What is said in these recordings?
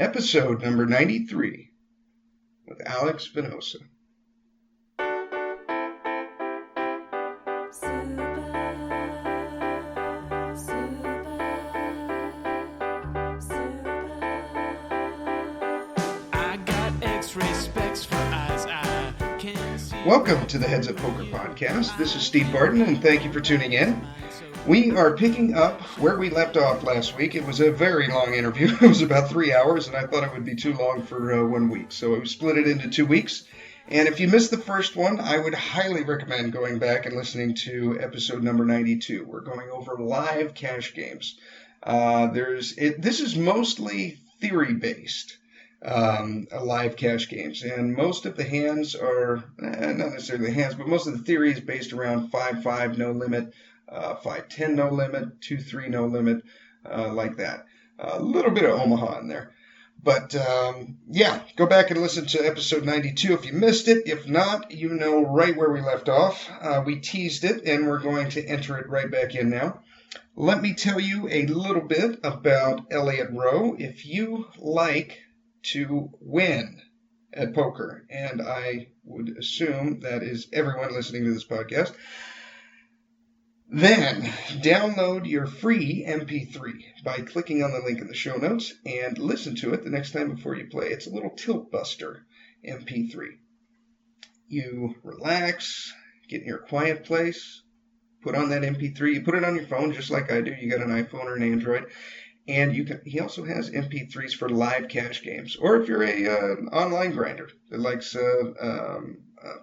episode number 93 with Alex Venosa. Welcome to the Heads Up Poker Podcast. This is Steve Barton, and thank you for tuning in. We are picking up where we left off last week. It was a very long interview. It was about 3 hours, and I thought it would be too long for 1 week. So we split it into 2 weeks. And if you missed the first one, I would highly recommend going back and listening to episode number 92. We're going over live cash games. This is mostly theory-based. Live cash games, and most of the hands are not necessarily the hands, but most of the theory is based around 5-5 no limit, 5-10 no limit, 2-3 no limit, like that. A little bit of Omaha in there, but go back and listen to episode 92 if you missed it. If not, you know right where we left off. We teased it, and we're going to enter it right back in now. Let me tell you a little bit about Elliot Rowe. If you like to win at poker, and I would assume that is everyone listening to this podcast, then download your free MP3 by clicking on the link in the show notes and listen to it the next time before you play. It's a little tilt buster MP3. You relax, get in your quiet place, put on that MP3. You put it on your phone just like I do. You got an iPhone or an Android. And he also has MP3s for live cash games. Or if you're an online grinder that likes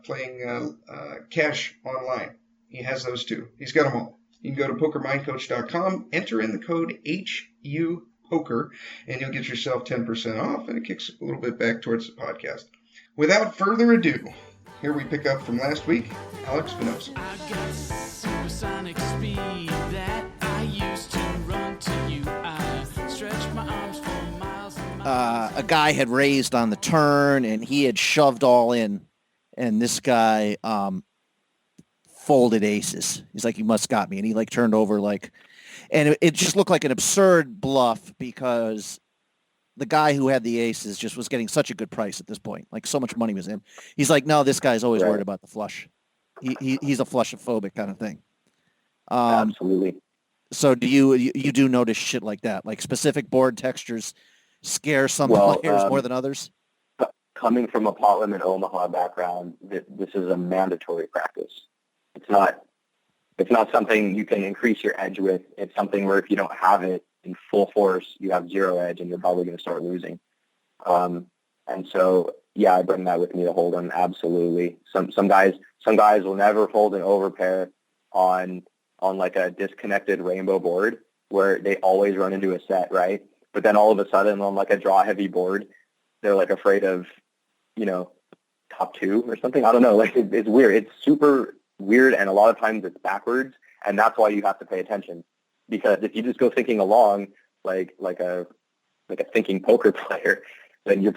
playing cash online, he has those too. He's got them all. You can go to PokerMindCoach.com, enter in the code HUPoker, and you'll get yourself 10% off, and it kicks a little bit back towards the podcast. Without further ado, here we pick up from last week, Alex Venosa. I got supersonic speed that I used to run to you. A guy had raised on the turn, and he had shoved all in, and this guy folded aces. He's like, "You must got me," and he turned over and it just looked like an absurd bluff because the guy who had the aces just was getting such a good price at this point. So much money was in. He's like, "No, this guy's always worried about the flush. He's a flushophobic kind of thing." Absolutely. So do you do notice shit like that? Like specific board textures scare some players more than others? Coming from a pot limit Omaha background, this is a mandatory practice. It's not something you can increase your edge with. It's something where if you don't have it in full force, you have zero edge and you're probably going to start losing. And so, yeah, I bring that with me to Hold'em. Absolutely. Some guys will never fold an overpair on like a disconnected rainbow board where they always run into a set, right? But then all of a sudden on like a draw heavy board, they're afraid of, top two or something. I don't know. It's weird. It's super weird. And a lot of times it's backwards. And that's why you have to pay attention, because if you just go thinking along like a thinking poker player, then you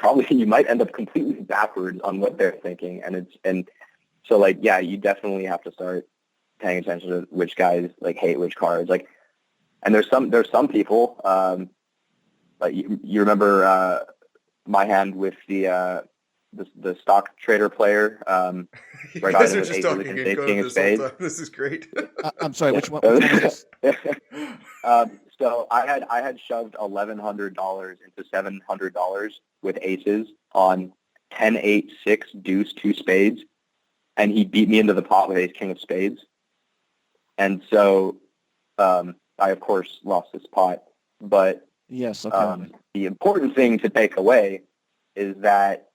might end up completely backwards on what they're thinking. So you definitely have to start paying attention to which guys hate which cards. And there's some people you remember my hand with the stock trader player right on with aces and king of spades. This is great. I'm sorry, which one is this? So I had shoved $1,100 into $700 with aces on 10-8-6 deuce 2 spades, and he beat me into the pot with ace king of spades. And so I, of course, lost this pot. But yes, okay. The important thing to take away is that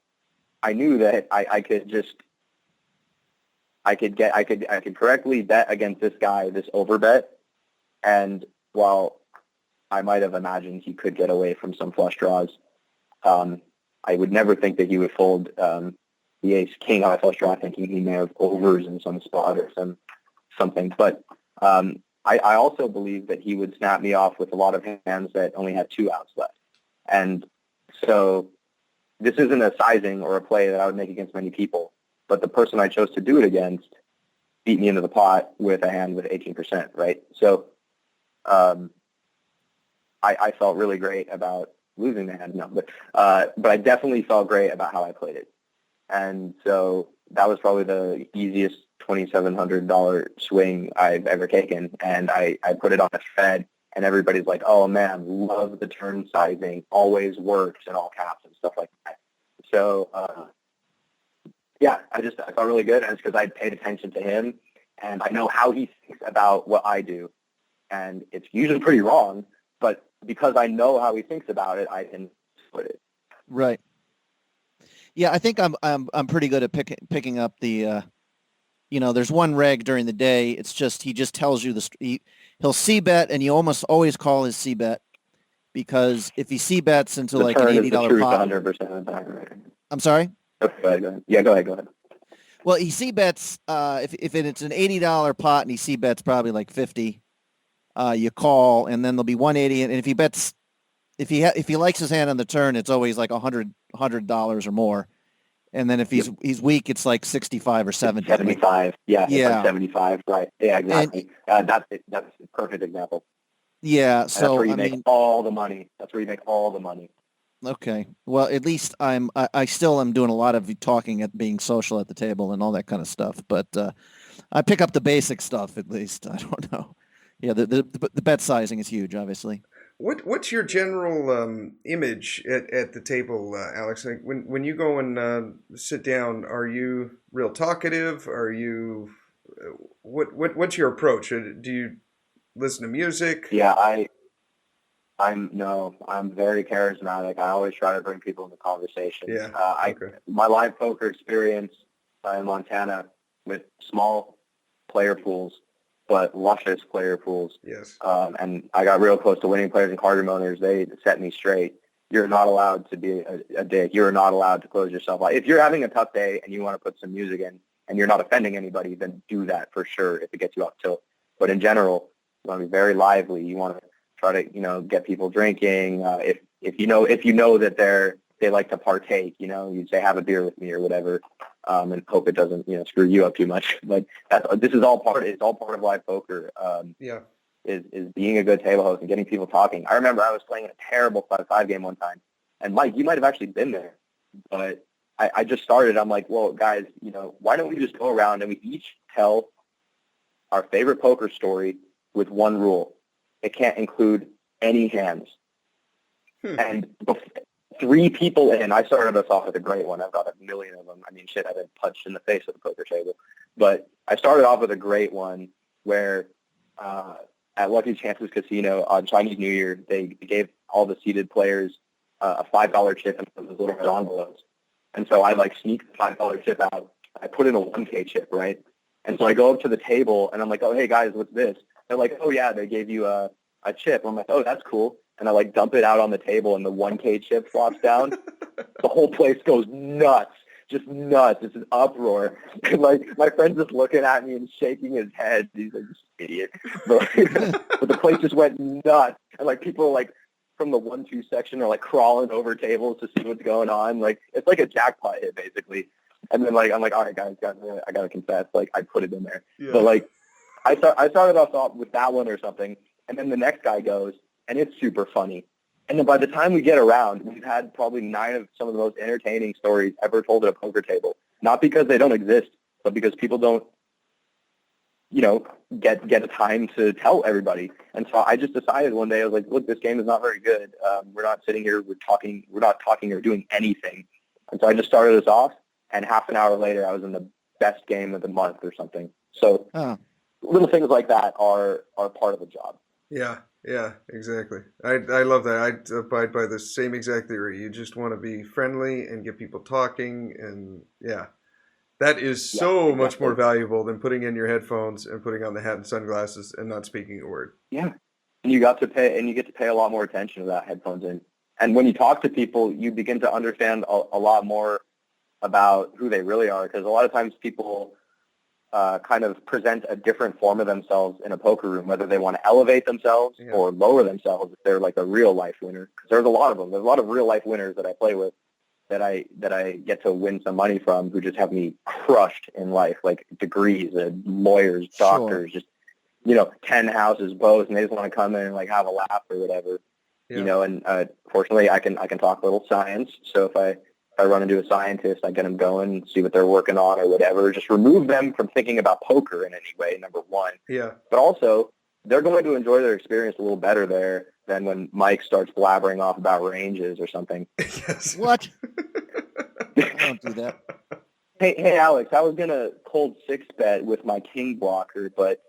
I knew that I could correctly bet against this guy, this overbet. And while I might have imagined he could get away from some flush draws, I would never think that he would fold the ace king on a flush draw, thinking he may have overs in some spot or something. But I also believe that he would snap me off with a lot of hands that only had 2 outs left. And so this isn't a sizing or a play that I would make against many people, but the person I chose to do it against beat me into the pot with a hand with 18%, right? So I felt really great about losing the hand. No, but I definitely felt great about how I played it. And so that was probably the easiest $2,700 swing I've ever taken. And I put it on a thread, and everybody's like, oh man, love the turn sizing, always works, in all caps and stuff like that. So, yeah, I felt really good. And it's because I paid attention to him, and I know how he thinks about what I do. And it's usually pretty wrong, but because I know how he thinks about it, I can split it. Right. Yeah, I think I'm pretty good at picking up the, there's one reg during the day. It's just, he just tells you he'll c-bet, and you almost always call his c-bet, because if he c-bets into like an $80 pot. 100% of the time, right? I'm sorry? Okay, go ahead. Yeah, go ahead. Well, he c-bets, if it's an $80 pot and he c-bets probably like 50, you call, and then there'll be 180. And if he bets, if he likes his hand on the turn, it's always like $100 or more. And then if he's weak, it's like 65 or 70. 75. Yeah. It's like 75. Right. Yeah, exactly. That's a perfect example. Yeah. And so that's where you make all the money. Okay. Well, at least I still am doing a lot of talking at being social at the table and all that kind of stuff. But I pick up the basic stuff at least. I don't know. Yeah. The bet sizing is huge, obviously. What's your general image at the table, Alex? Like when you go and sit down, are you real talkative? Are you what's your approach? Do you listen to music? Yeah, I'm very charismatic. I always try to bring people into conversation. Yeah. My live poker experience in Montana with small player pools, but luscious player pools. Yes. And I got real close to winning players and card owners. They set me straight. You're not allowed to be a dick. You're not allowed to close yourself out. If you're having a tough day and you want to put some music in and you're not offending anybody, then do that for sure if it gets you off tilt. But in general, you want to be very lively. You want to try to, get people drinking. If you know that they like to partake, you say, have a beer with me or whatever, and hope it doesn't, screw you up too much. But this is all part of live poker. Is being a good table host and getting people talking. I remember I was playing a terrible 5-5 game one time, and Mike, you might have actually been there, but I just started. I'm like, well, guys, why don't we just go around and we each tell our favorite poker story with one rule. It can't include any hands. And 3 people in, I started us off with a great one. I've got a million of them. I mean, shit, I've been punched in the face at the poker table. But I started off with a great one where at Lucky Chances Casino on Chinese New Year, they gave all the seated players a $5 chip and those little red envelopes. And so I sneaked the $5 chip out. I put in a 1K chip, right? And so I go up to the table and I'm like, oh, hey guys, what's this? They're like, oh yeah, they gave you a chip. I'm like, oh, that's cool. And I dump it out on the table and the 1K chip flops down. The whole place goes nuts, just nuts. It's an uproar. And my friend's just looking at me and shaking his head. He's like, this idiot. But the place just went nuts. And people from the 1-2 section are crawling over tables to see what's going on. It's like a jackpot hit basically. And then I'm like, all right guys, I gotta confess, I put it in there. Yeah. But I started off with that one or something, and then the next guy goes, and it's super funny. And then by the time we get around, we've had probably 9 of some of the most entertaining stories ever told at a poker table. Not because they don't exist, but because people don't, get a time to tell everybody. And so I just decided one day, I was like, look, this game is not very good. We're not sitting here, we're not talking or doing anything. And so I just started us off, and half an hour later, I was in the best game of the month or something. So little things like that are part of the job. Yeah, exactly. I love that. I abide by the same exact theory. You just want to be friendly and get people talking, and that is so much more valuable than putting in your headphones and putting on the hat and sunglasses and not speaking a word. Yeah, and you get to pay a lot more attention to that headphones in. And when you talk to people, you begin to understand a lot more about who they really are, because a lot of times people kind of present a different form of themselves in a poker room, whether they want to elevate themselves or lower themselves if they're a real life winner. Because there's a lot of them. There's a lot of real life winners that I play with that I get to win some money from, who just have me crushed in life, degrees, lawyers, doctors, just 10 houses, bows, and they just want to come in and have a laugh or whatever. Yeah. You know, and fortunately, I can talk a little science. So if I run into a scientist, I get them going and see what they're working on or whatever. Just remove them from thinking about poker in any way, number one. Yeah. But also, they're going to enjoy their experience a little better there than when Mike starts blabbering off about ranges or something. Yes. What? I don't do that. Hey, Alex, I was gonna cold 6-bet with my king blocker, but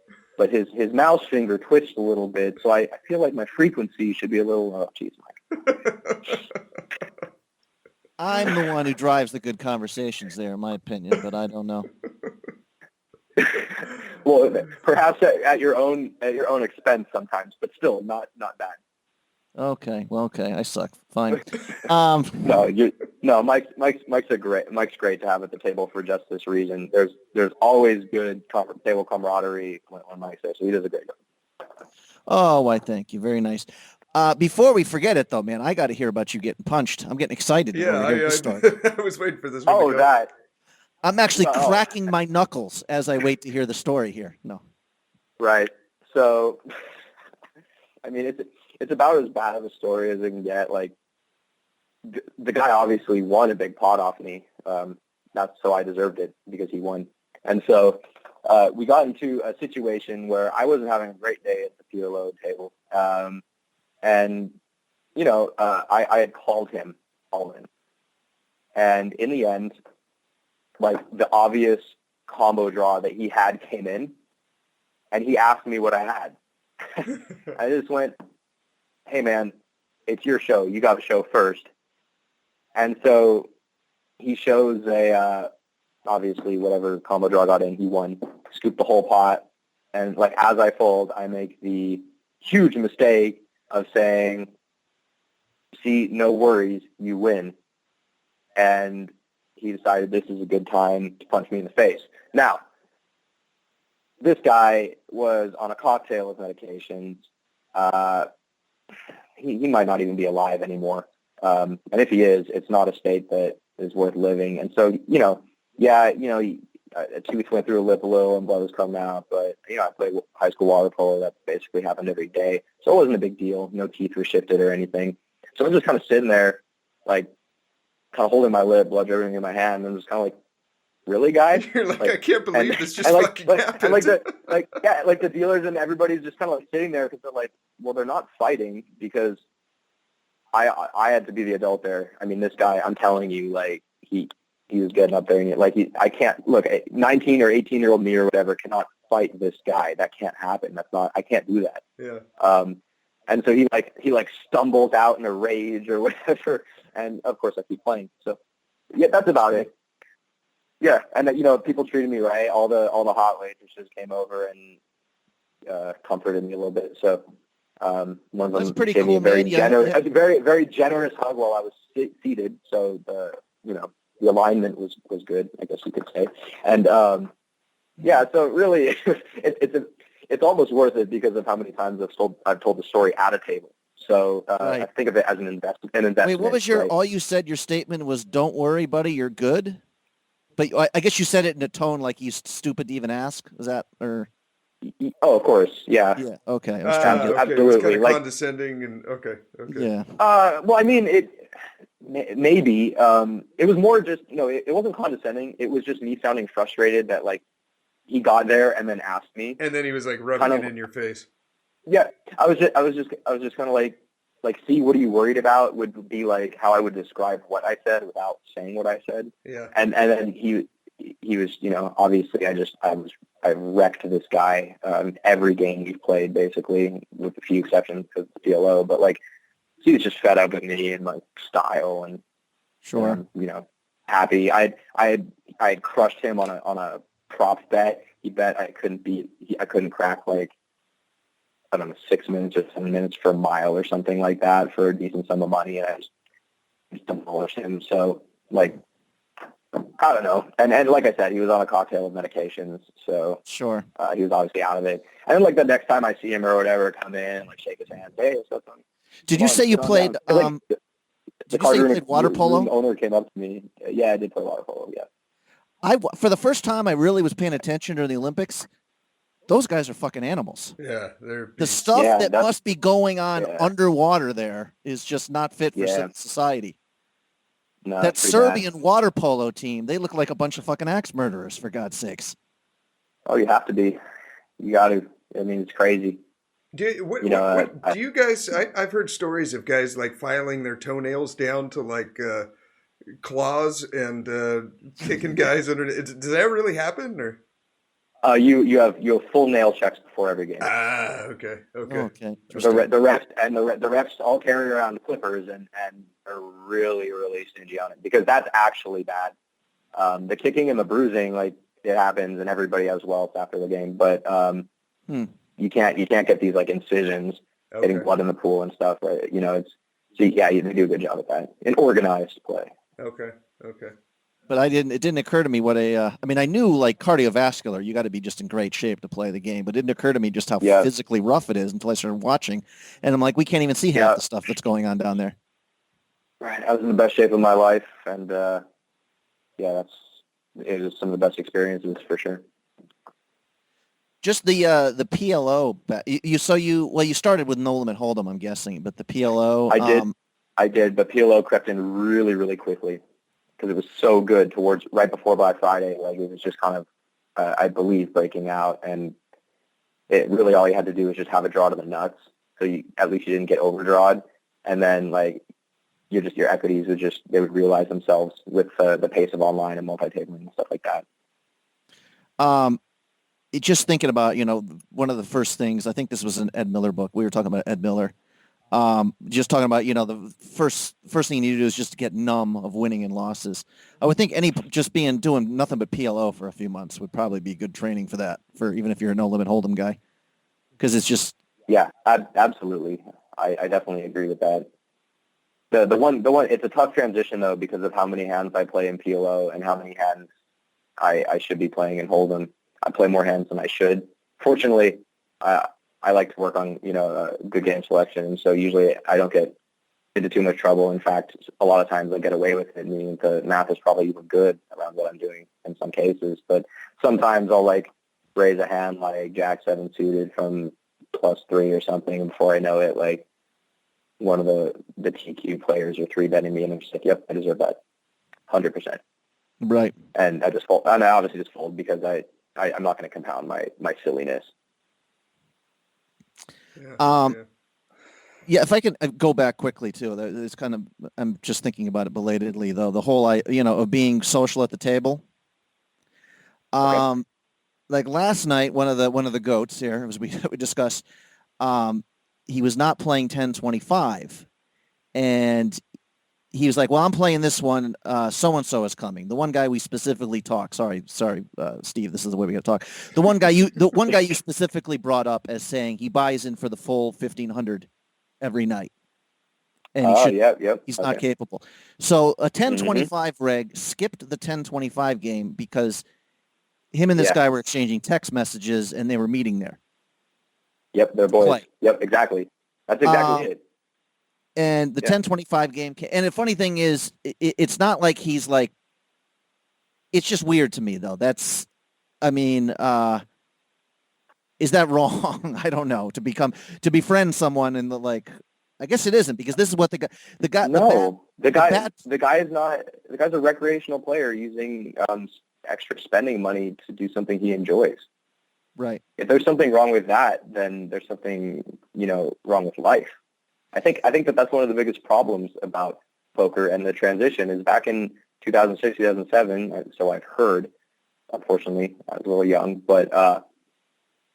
his mouse finger twitched a little bit, so I feel like my frequency should be a little. Geez, Mike. I'm the one who drives the good conversations there, in my opinion, but I don't know. Well, perhaps at your own expense sometimes, but still not bad. Okay, well, okay, I suck. Fine. No, Mike's great to have at the table for just this reason. There's always good table camaraderie when Mike's there, so he does a great job. Oh, why, thank you. Very nice. Before we forget it, though, man, I got to hear about you getting punched. I'm getting excited. Yeah, I was waiting for this one to go. That. I'm actually cracking my knuckles as I wait to hear the story here. No. Right. So, I mean, it's about as bad of a story as it can get. Like, the guy obviously won a big pot off me. Not so I deserved it because he won. And so we got into a situation where I wasn't having a great day at the PLO table. And, you know, I had called him all in. And in the end, like, the obvious combo draw that he had came in, and he asked me what I had. I just went, hey, man, it's your show. You got to show first. And so he shows obviously, whatever combo draw got in, he won, scooped the whole pot. And, like, as I fold, I make the huge mistake of saying, see, no worries, you win. And he decided this is a good time to punch me in the face. Now, this guy was on a cocktail of medications. He might not even be alive anymore. And if he is, it's not a state that is worth living. And so, a tooth went through a lip a little and blood was coming out. But, I played high school water polo. That basically happened every day. So it wasn't a big deal. No teeth were shifted or anything. So I'm just kind of sitting there, like, kind of holding my lip, blood dripping in my hand, and I'm just kind of like, really, guys? You're like, I can't believe this just fucking happened. And the dealers and everybody's just kind of like sitting there because they're like, well, they're not fighting because I had to be the adult there. I mean, this guy, I'm telling you, like, he was getting up there and I can't look. 19 or 18-year-old me or whatever cannot fight this guy. That can't happen. I can't do that. Yeah. And so he stumbles out in a rage or whatever. And of course I keep playing. So yeah, that's about it. Yeah. And people treated me right. All the hot waitresses came over and comforted me a little bit. So one of them pretty gave cool, me a very man. generous, a very, very generous hug while I was seated. So the alignment was good, I guess you could say. And so really it's almost worth it because of how many times I've told the story at a table. So right. I think of it as an investment. Wait, what was all you said, your statement was, don't worry, buddy, you're good? But I guess you said it in a tone like he's stupid to even ask. Was that, or? Oh, of course. Yeah. Yeah. Okay. I was trying to okay. Absolutely. It's kind of like, condescending and okay. Yeah. Well, I mean, maybe it was more just, it wasn't condescending. It was just me sounding frustrated that, like, he got there and then asked me. And then he was like rubbing it in your face. Yeah, I was just kind of like, see, what are you worried about? Would be like how I would describe what I said without saying what I said. Yeah. And then he was, obviously I wrecked this guy every game we've played, basically, with a few exceptions because of the PLO. But like, he was just fed up with me and like style and sure, happy. I had crushed him on a prop bet. He bet I couldn't crack like, I don't know, 6 minutes or 7 minutes for a mile or something like that for a decent sum of money, and I just demolished him. So, like, I don't know. And like I said, he was on a cocktail of medications, so sure, he was obviously out of it. And then, like, the next time I see him or whatever, come in, like, shake his hand, hey, what's up, Tony? Did you say you played? Did you say you played water polo? The owner came up to me. Yeah, I did play water polo. Yeah. For the first time, I really was paying attention during the Olympics. those guys are fucking animals. Yeah, they're The beasts. stuff Yeah, that that's- must be going on yeah. underwater there is just not fit for Yeah. society. No, That it's pretty bad. Serbian water polo team, they look like a bunch of fucking axe murderers, for God's sakes. Oh, you have to be. You got to. I mean, it's crazy. Do you guys? I've heard stories of guys like filing their toenails down to like claws and kicking guys under. Does that really happen? Or You have full nail checks before every game. Okay. Okay. The refs all carry around clippers and are really, really stingy on it because that's actually bad. The kicking and the bruising, like, it happens and everybody has welts after the game, but you can't get these like incisions, getting blood in the pool and stuff, right? You know, they do a good job at that. And organized play. Okay. But it didn't occur to me what I mean, I knew like cardiovascular, you got to be just in great shape to play the game, but it didn't occur to me just how physically rough it is until I started watching. And I'm like, we can't even see half the stuff that's going on down there. Right. I was in the best shape of my life. And it was some of the best experiences for sure. Just the PLO, you started with No Limit Hold'em, I'm guessing, but the PLO. I did, but PLO crept in really, really quickly because it was so good towards right before Black Friday. Like, it was just kind of, I believe, breaking out, and it really all you had to do was just have a draw to the nuts, so at least you didn't get overdrawed, and then like your equities would realize themselves with the pace of online and multi-tabling and stuff like that. Just thinking about, one of the first things, I think this was an Ed Miller book. We were talking about Ed Miller. Just talking about, the first thing you need to do is just to get numb of winning and losses. I would think doing nothing but PLO for a few months would probably be good training for that, for even if you're a No Limit Hold'em guy. Because it's just... Yeah, absolutely. I definitely agree with that. The one, it's a tough transition though, because of how many hands I play in PLO and how many hands I should be playing in Hold'em. I play more hands than I should. Fortunately, I like to work on, good game selection, and so usually I don't get into too much trouble. In fact, a lot of times I get away with it, meaning the math is probably even good around what I'm doing in some cases. But sometimes I'll like raise a hand like Jack 7 suited from +3 or something, and before I know it, like one of the TQ players are 3-betting me, and I'm just like, yep, I deserve that, 100%. Right. And I just fold, and I obviously just fold because I'm not going to compound my silliness. Yeah, if I can go back quickly too, it's kind of, I'm just thinking about it belatedly though, the whole, of being social at the table. Okay. Like last night, one of the goats here, as we discussed, he was not playing 10-25, and he was like, well, I'm playing this one. So-and-so is coming. The one guy we specifically talked. Sorry, Steve. This is the way we got to talk. The one guy you specifically brought up as saying he buys in for the full 1,500 every night, and he's not capable. So a 10-25 reg skipped the 10-25 game because him and this guy were exchanging text messages and they were meeting there. Yep, they're boys. Play. Yep, exactly. That's exactly it. And the 10-25 game, and the funny thing is, it's not like he's like, it's just weird to me though. Is that wrong? I don't know. To befriend someone and I guess it isn't, because this is what the guy's a recreational player using extra spending money to do something he enjoys. Right. If there's something wrong with that, then there's something, wrong with life. I think that's one of the biggest problems about poker and the transition is back in 2006, 2007, so I've heard. Unfortunately, I was a little young, but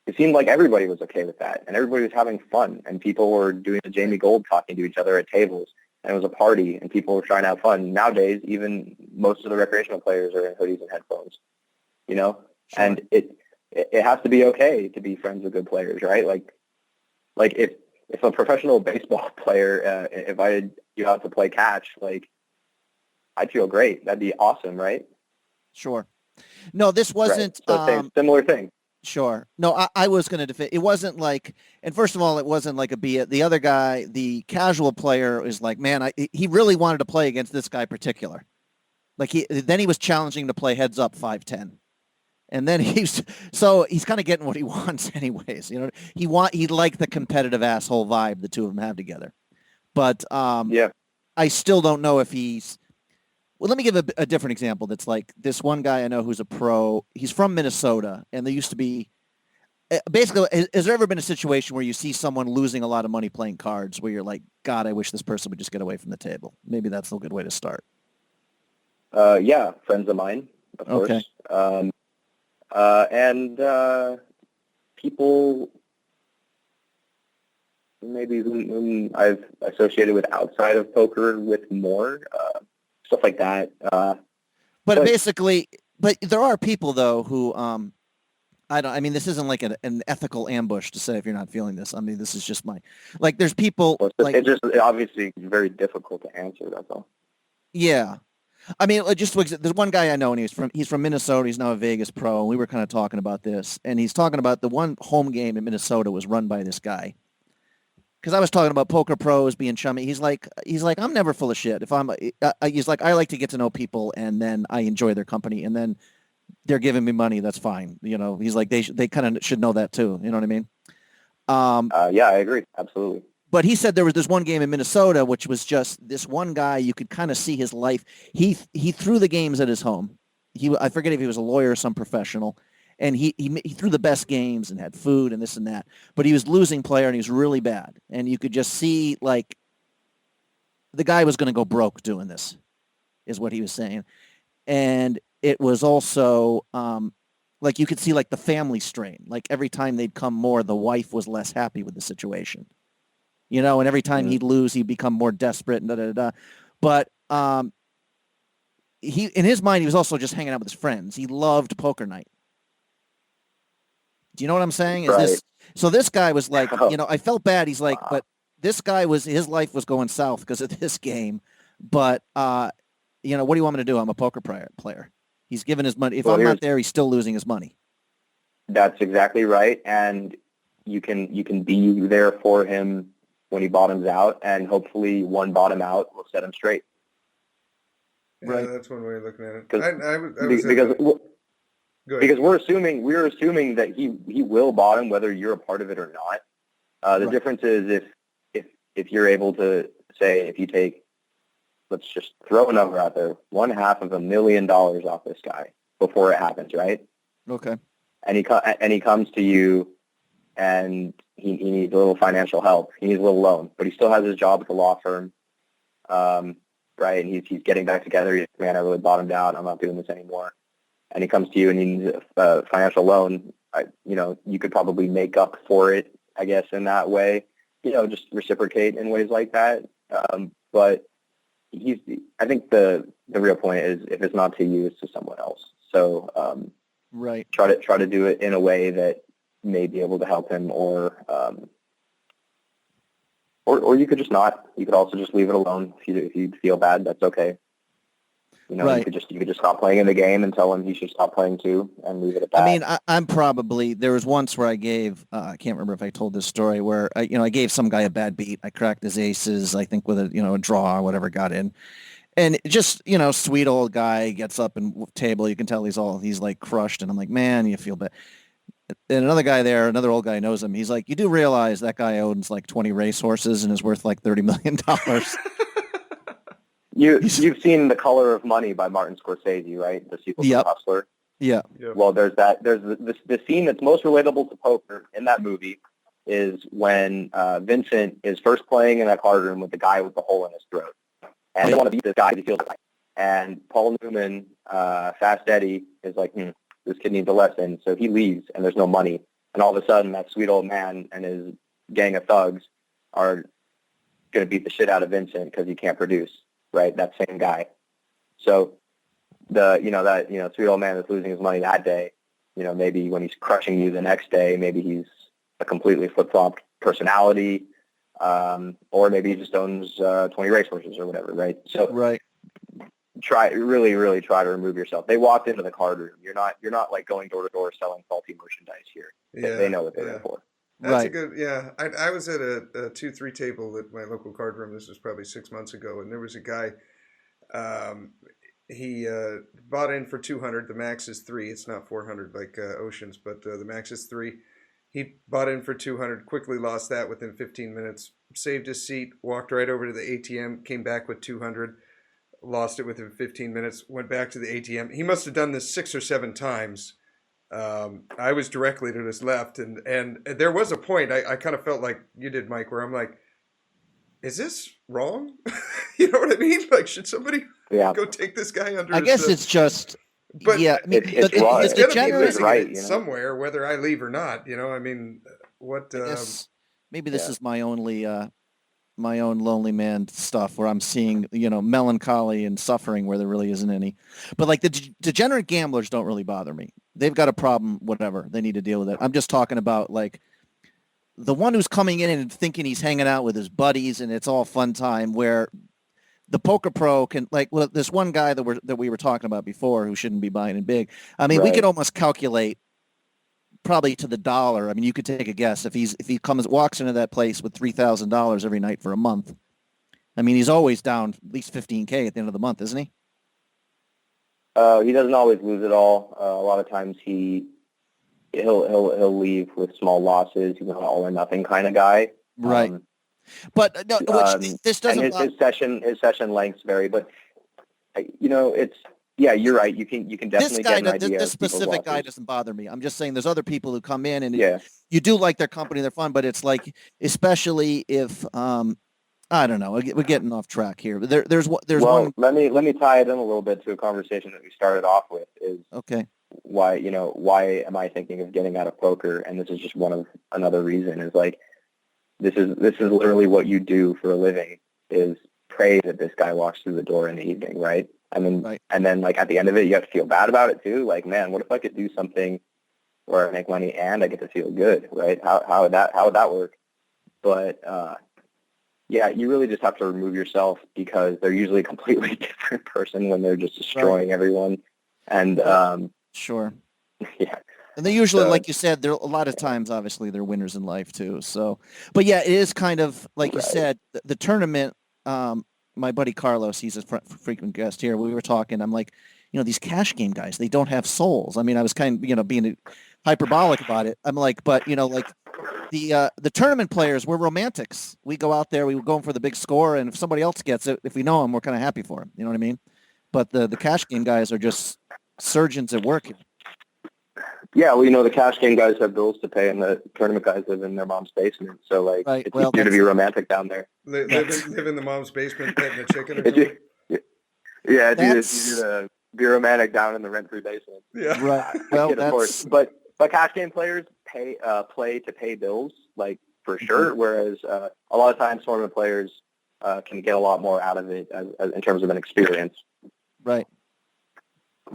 it seemed like everybody was okay with that, and everybody was having fun, and people were doing the Jamie Gold talking to each other at tables, and it was a party, and people were trying to have fun. Nowadays, even most of the recreational players are in hoodies and headphones, Sure. And it has to be okay to be friends with good players, right? Like if a professional baseball player invited you out to play catch, I'd feel great. That'd be awesome, right? Sure. No, this wasn't... Right. So similar thing. Sure. No, I was going to defend. It wasn't like... And first of all, it wasn't like the other guy, the casual player, is like, man, he really wanted to play against this guy particular. Then he was challenging to play heads up 5-10. And then he's kind of getting what he wants anyways. You know, he liked the competitive asshole vibe the two of them have together. But I still don't know if he's. Well, let me give a different example. That's like this one guy I know who's a pro. He's from Minnesota, and there used to be. Basically, has there ever been a situation where you see someone losing a lot of money playing cards where you're like, God, I wish this person would just get away from the table? Maybe that's a good way to start. Yeah, friends of mine, of course. And people maybe whom I've associated with outside of poker with more, stuff like that. But there are people, though, who... I mean, this isn't like an ethical ambush to say if you're not feeling this. I mean, this is just there's people it's just obviously very difficult to answer. That's all. Yeah. I mean, there's one guy I know, and he's from Minnesota. He's now a Vegas pro. And we were kind of talking about this, and he's talking about the one home game in Minnesota was run by this guy. Because I was talking about poker pros being chummy. He's like, I'm never full of shit. He's like, I like to get to know people, and then I enjoy their company, and then they're giving me money. That's fine. You know, he's like, they kind of should know that too. You know what I mean? Yeah, I agree. Absolutely. But he said there was this one game in Minnesota, which was just this one guy. You could kind of see his life. He threw the games at his home. I forget if he was a lawyer or some professional, and he threw the best games and had food and this and that. But he was losing player, and he was really bad. And you could just see like the guy was going to go broke doing this, is what he was saying. And it was also like you could see like the family strain. Like every time they'd come more, the wife was less happy with the situation. You know, and every time he'd lose, he'd become more desperate and da-da-da-da. But in his mind, he was also just hanging out with his friends. He loved poker night. Do you know what I'm saying? So this guy was like, you know, I felt bad. He's like, but this guy his life was going south because of this game. But, you know, what do you want me to do? I'm a poker player. He's given his money. If I'm not there, he's still losing his money. That's exactly right. And you can be there for him when he bottoms out, and hopefully one bottom out will set him straight. Right. That's one way of looking at it. Because we're assuming that he will bottom whether you're a part of it or not. The difference is if you're able to say, if you take, let's just throw a number out there, $500,000 off this guy before it happens, right? Okay. And he comes to you, and he needs a little financial help. He needs a little loan, but he still has his job at the law firm, right? And he's getting back together. He's like, man, I really bottomed out. I'm not doing this anymore. And he comes to you and he needs a financial loan. You know, you could probably make up for it, I guess, in that way. You know, just reciprocate in ways like that. But I think the real point is, if it's not to you, it's to someone else. So right. Try to do it in a way that may be able to help him, or you could just not. You could also just leave it alone if you feel bad. That's okay. You know, right. you could just stop playing in the game and tell him he should stop playing too, and leave it at that. I mean, I'm probably, there was once where I gave, I can't remember if I told this story, where I gave some guy a bad beat. I cracked his aces, I think with a draw or whatever, got in. And just, sweet old guy gets up and table. You can tell he's like crushed. And I'm like, man, you feel bad. And another old guy knows him. He's like, you do realize that guy owns like 20 racehorses and is worth like $30 million. You've seen The Color of Money by Martin Scorsese, right? The sequel to Hustler. Yeah. Well, there's the scene that's most relatable to poker in that movie is when Vincent is first playing in that card room with the guy with the hole in his throat. And they want to beat this guy. He feels like. And Paul Newman, Fast Eddie, is like, this kid needs a lesson. So he leaves, and there's no money. And all of a sudden, that sweet old man and his gang of thugs are going to beat the shit out of Vincent because he can't produce, right? That same guy. So that sweet old man that's losing his money that day, maybe when he's crushing you the next day, maybe he's a completely flip-flopped personality, or maybe he just owns 20 racehorses or whatever, right? So right. Really try to remove yourself. They walked into the card room. You're not like going door to door selling faulty merchandise here. Yeah, they know what they're in for. That's a good, I was at a 2-3 table at my local card room. This was probably 6 months ago, and there was a guy. he bought in for 200. The max is 3. It's not 400 like Oceans, but the max is 3. He bought in for 200, quickly lost that within 15 minutes, saved his seat, walked right over to the ATM, came back with 200, lost it within 15 minutes, went back to the ATM. He must have done this 6 or 7 times. I was directly to his left, and there was a point I kind of felt like you did, Mike, where I'm like, is this wrong? You know what I mean? Like, should somebody go take this guy under? I guess it's just. But yeah, I mean, it's he's going to be losing right, it somewhere, whether I leave or not. You know, I mean, what? Maybe this is my own lonely man stuff where I'm seeing, melancholy and suffering where there really isn't any. But like the degenerate gamblers don't really bother me. They've got a problem, whatever. They need to deal with it. I'm just talking about like the one who's coming in and thinking he's hanging out with his buddies and it's all fun time, where the poker pro can, like, well, this one guy that we were talking about before who shouldn't be buying in big. I mean, we could almost calculate probably to the dollar. I mean, you could take a guess if he walks into that place with $3,000 every night for a month. I mean, he's always down at least $15K at the end of the month, isn't he? He doesn't always lose it all. A lot of times he'll leave with small losses. He's an all or nothing kind of guy. Right. But no, this doesn't. And his session lengths vary, but it's you're right. You can definitely get an idea. This specific guy doesn't bother me. I'm just saying there's other people who come in and you do like their company, they're fun, but it's like, especially if I don't know, we're getting off track here. There's one. Let me tie it in a little bit to a conversation that we started off with. Is okay. Why am I thinking of getting out of poker? And this is just another reason. Is like, this is literally what you do for a living, is pray that this guy walks through the door in the evening, right? I mean, and then like at the end of it, you have to feel bad about it too. Like, man, what if I could do something where I make money and I get to feel good, right? How would that work? But you really just have to remove yourself, because they're usually a completely different person when they're just destroying everyone. And sure. Yeah. And they usually, like you said, they're a lot of times, obviously, they're winners in life too. So, but yeah, it is kind of like you said, the tournament. My buddy Carlos, he's a frequent guest here. We were talking. I'm like, these cash game guys, they don't have souls. I mean, I was kind of, being hyperbolic about it. I'm like, but like the tournament players, we're romantics. We go out there, we go in for the big score, and if somebody else gets it, if we know them, we're kind of happy for them. You know what I mean? But the cash game guys are just surgeons at work. Yeah, well, the cash game guys have bills to pay, and the tournament guys live in their mom's basement. So, like, it's easier to be romantic down there. Live in the mom's basement, petting a chicken or something? It's easier to be romantic down in the rent-free basement. Yeah, right. Well, but cash game players play to pay bills, like, for sure. Whereas a lot of times tournament players can get a lot more out of it as in terms of an experience. Right.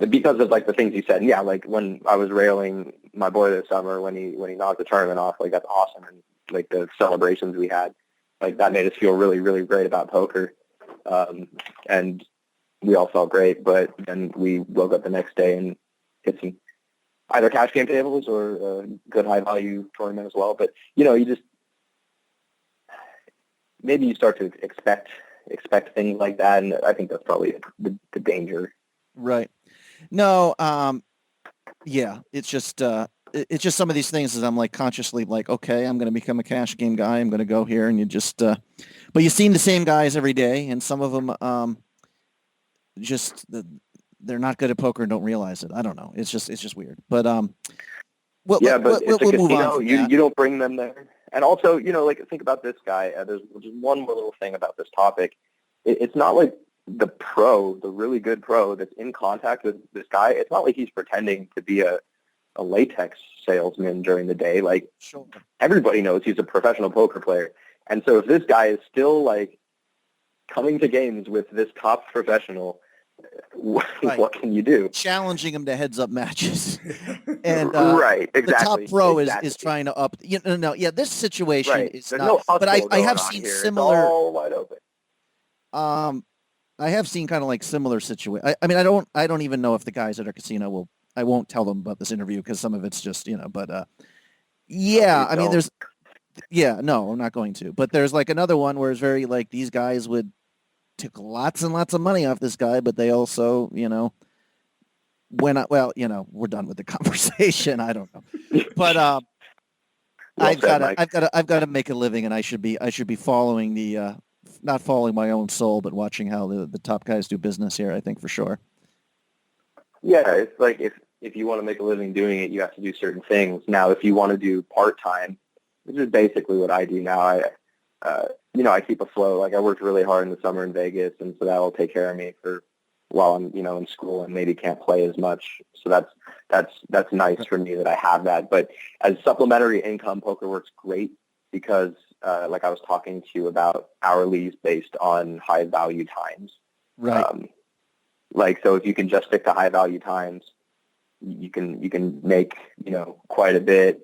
Because of like the things you said, and like when I was railing my boy this summer when he knocked the tournament off, like that's awesome, and like the celebrations we had, like that made us feel really, really great about poker, and we all felt great. But then we woke up the next day and hit some either cash game tables or a good high value tournament as well. But you just maybe you start to expect things like that, and I think that's probably the danger. Right. No, it's just some of these things is I'm like consciously like, okay, I'm going to become a cash game guy. I'm going to go here, and you just, but you see the same guys every day, and some of them, they're not good at poker and don't realize it. I don't know. It's just weird. But we'll it's a move on from you that. You don't bring them there, and also like think about this guy. There's just one more little thing about this topic. It's not like the really good pro that's in contact with this guy, it's not like he's pretending to be a latex salesman during the day. Like, sure. Everybody knows he's a professional poker player. And so if this guy is still like coming to games with this top professional, what can you do? Challenging him to heads up matches. And right, exactly. The top pro is trying to up. This situation is There's not. No but I have seen here. similar. It's all wide open. I have seen kind of like similar situation. I mean, I don't even know if the guys at our casino I won't tell them about this interview because some of it's just, but I mean, no, I'm not going to, but there's like another one where it's very like these guys would took lots and lots of money off this guy, but they also, we're done with the conversation. I don't know, but I've got to make a living, and I should be following not following my own soul, but watching how the top guys do business here. I think for sure. Yeah, it's like if you want to make a living doing it, you have to do certain things. Now, if you want to do part-time, which is basically what I do now, I keep afloat. Like I worked really hard in the summer in Vegas, and so that will take care of me for while I'm, in school and maybe can't play as much. So that's nice for me that I have that. But as supplementary income, poker works great because, like I was talking to you about, hourlies based on high value times. Right. So if you can just stick to high value times, you can make, quite a bit.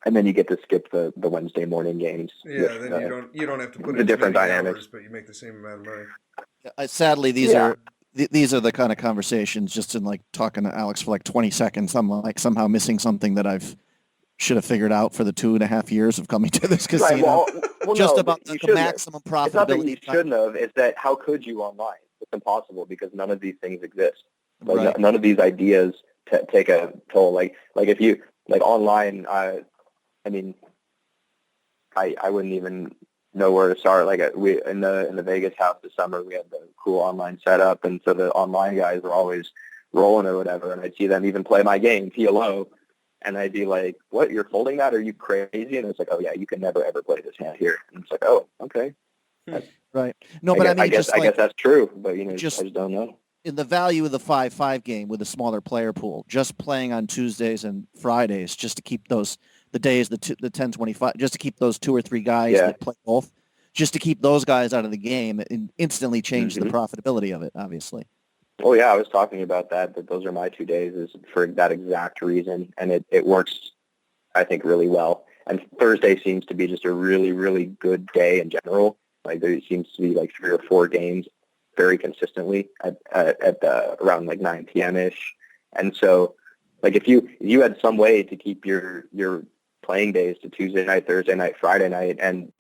And then you get to skip the Wednesday morning games. Yeah, then you don't have to put the in different many dynamics, hours, but you make the same amount of money. Sadly, these are the kind of conversations. Just in like talking to Alex for like 20 seconds, I'm like somehow missing something that I've should have figured out for the 2.5 years of coming to this casino. Well, just no, about the maximum profitability. It's not that you shouldn't have. It's that how could you online? It's impossible because none of these things exist. Like none of these ideas take a toll. Like if you like online, I wouldn't even know where to start. Like we in the Vegas house this summer, we had the cool online setup, and so the online guys were always rolling or whatever, and I'd see them even play my game PLO, and I'd be like, "What? You're folding that? Are you crazy?" And it's like, "Oh yeah, you can never ever play this hand here." And it's like, "Oh, okay." Right. No, but I guess that's true, but I just don't know. In the value of the 5-5 game with a smaller player pool, just playing on Tuesdays and Fridays, just to keep the 10-25, just to keep those 2 or 3 guys that play both, just to keep those guys out of the game, and instantly change the profitability of it, obviously. Oh yeah, I was talking about that those are my 2 days is for that exact reason, and it works, I think, really well. And Thursday seems to be just a really, really good day in general. Like there seems to be like 3 or 4 games very consistently at around like 9 p.m. ish. And so like if you had some way to keep your playing days to Tuesday night, Thursday night, Friday night, and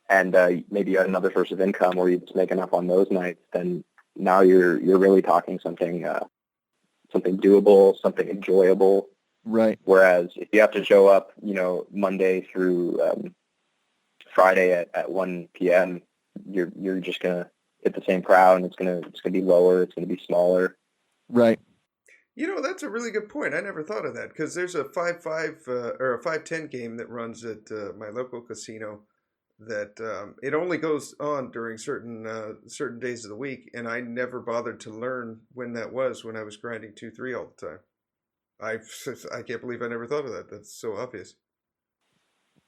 maybe you had another source of income where you just make enough on those nights, then now you're really talking something doable, something enjoyable. Right. Whereas if you have to show up, Monday through Friday at 1 p.m., you're just gonna hit the same crowd, and it's gonna be lower, it's gonna be smaller. Right. That's a really good point. I never thought of that because there's a 5-5 or a 5-10 game that runs at my local casino that it only goes on during certain days of the week, and I never bothered to learn when that was when I was grinding 2-3 all the time. I can't believe I never thought of that. That's so obvious.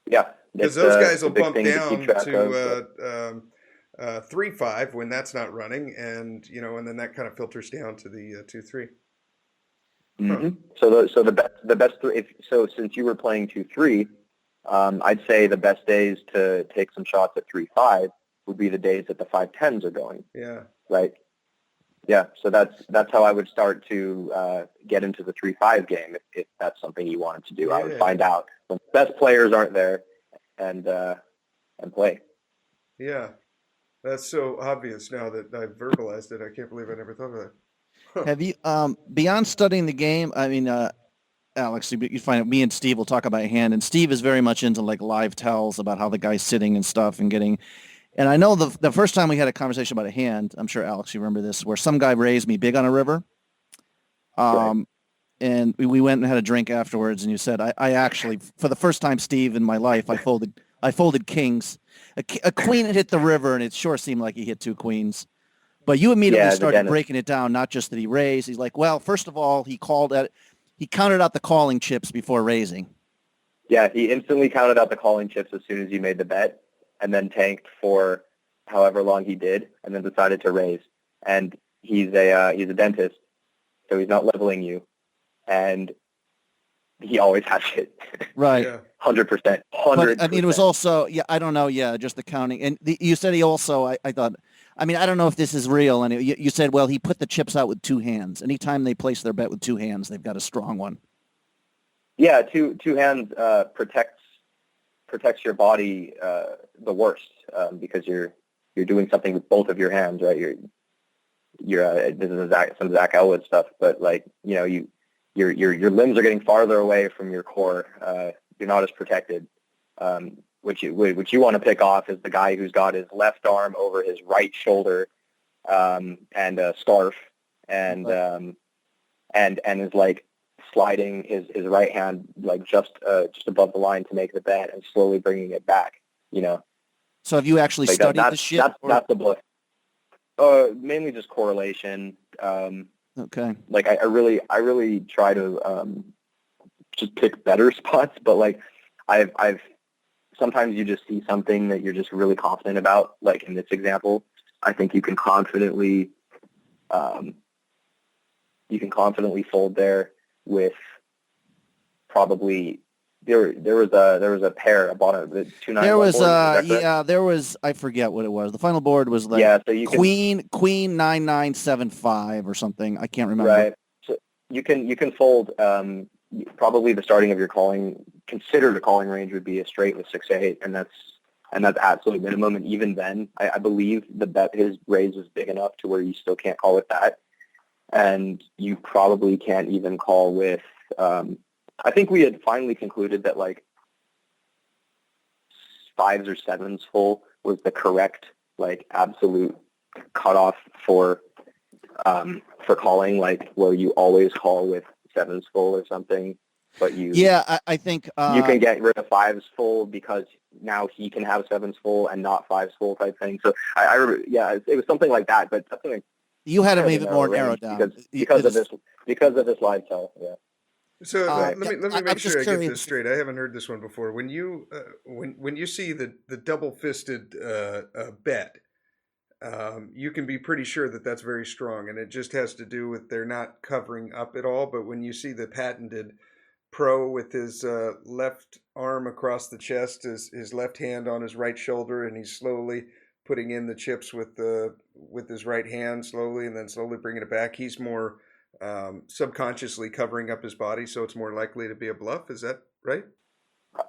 Yeah, because those guys will bump down to 3-5 when that's not running, and and then that kind of filters down to the 2-3. Mm-hmm. Huh. So the best three. Since you were playing 2-3, I'd say the best days to take some shots at 3-5 would be the days that the 5-10s are going. Yeah. Right. Yeah. So that's how I would start to get into the 3-5 game if that's something you wanted to do. Yeah. I would find out when the best players aren't there and play. Yeah. That's so obvious now that I've verbalized it. I can't believe I never thought of that. Huh. Have you, beyond studying the game, I mean, Alex, you find out me and Steve will talk about hand, and Steve is very much into like live tells about how the guy's sitting and stuff and getting, and I know the first time we had a conversation about a hand, I'm sure Alex, you remember this, where some guy raised me big on a river. Right. And we went and had a drink afterwards, and you said, I actually, for the first time, Steve, in my life, I folded kings. A queen had hit the river, and it sure seemed like he hit 2 queens. But you immediately started breaking it down, not just that he raised. He's like, well, first of all, he counted out the calling chips before raising. Yeah, he instantly counted out the calling chips as soon as you made the bet, and then tanked for however long he did, and then decided to raise. And he's a dentist, so he's not leveling you, and he always has it. Right. 100%. 100%. I mean, it was also, I don't know, just the counting. And you said he also, I thought, I mean, I don't know if this is real. And you said, well, he put the chips out with 2 hands. Anytime they place their bet with 2 hands, they've got a strong one. Yeah, two hands protects your body the worst because you're doing something with both of your hands, right? this is some Zach Elwood stuff, but like, you know, your limbs are getting farther away from your core. You're not as protected. What you want to pick off is the guy who's got his left arm over his right shoulder, and a scarf, and is like sliding his right hand like just above the line to make the bet and slowly bringing it back. You know. So have you actually like studied this shit? That's the bluff. Mainly just correlation. Okay. Like I really try to just pick better spots, but like I've sometimes you just see something that you're just really confident about. Like in this example, I think you can confidently fold there with probably there was a pair, a bottom, the 2-9. There was I forget what it was. The final board was like so Queen 9975 or something. I can't remember. Right. So you can fold probably the starting of your calling, considered a calling range would be a straight with 6-8, and that's absolute minimum. And even then, I believe his raise is big enough to where you still can't call with that, and you probably can't even call with. I think we had finally concluded that like 5s or 7s full was the correct like absolute cutoff for calling, like where you always call with 7s full or something, but I think you can get rid of 5s full because now he can have 7s full and not 5s full type thing. So it was something like that, but something like you had to even more narrowed down because of this live tell. Yeah. So let me make sure I get this straight. I haven't heard this one before. When you when you see the double-fisted bet, you can be pretty sure that that's very strong, and it just has to do with they're not covering up at all. But when you see the patented pro with his left arm across the chest, his left hand on his right shoulder, and he's slowly putting in the chips with his right hand slowly, and then slowly bringing it back, he's more subconsciously covering up his body, so it's more likely to be a bluff. Is that right?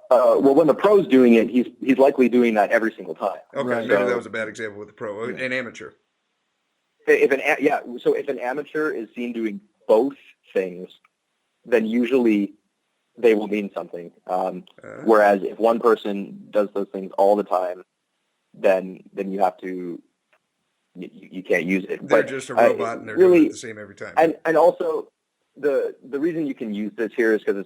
Well, when the pro's doing it, he's likely doing that every single time. Okay, right. Maybe that was a bad example with the pro. An amateur. If an amateur is seen doing both things, then usually they will mean something. Whereas if one person does those things all the time, then you have to. You can't use it. They're just a robot, and they're really doing it the same every time. And also, the reason you can use this here is because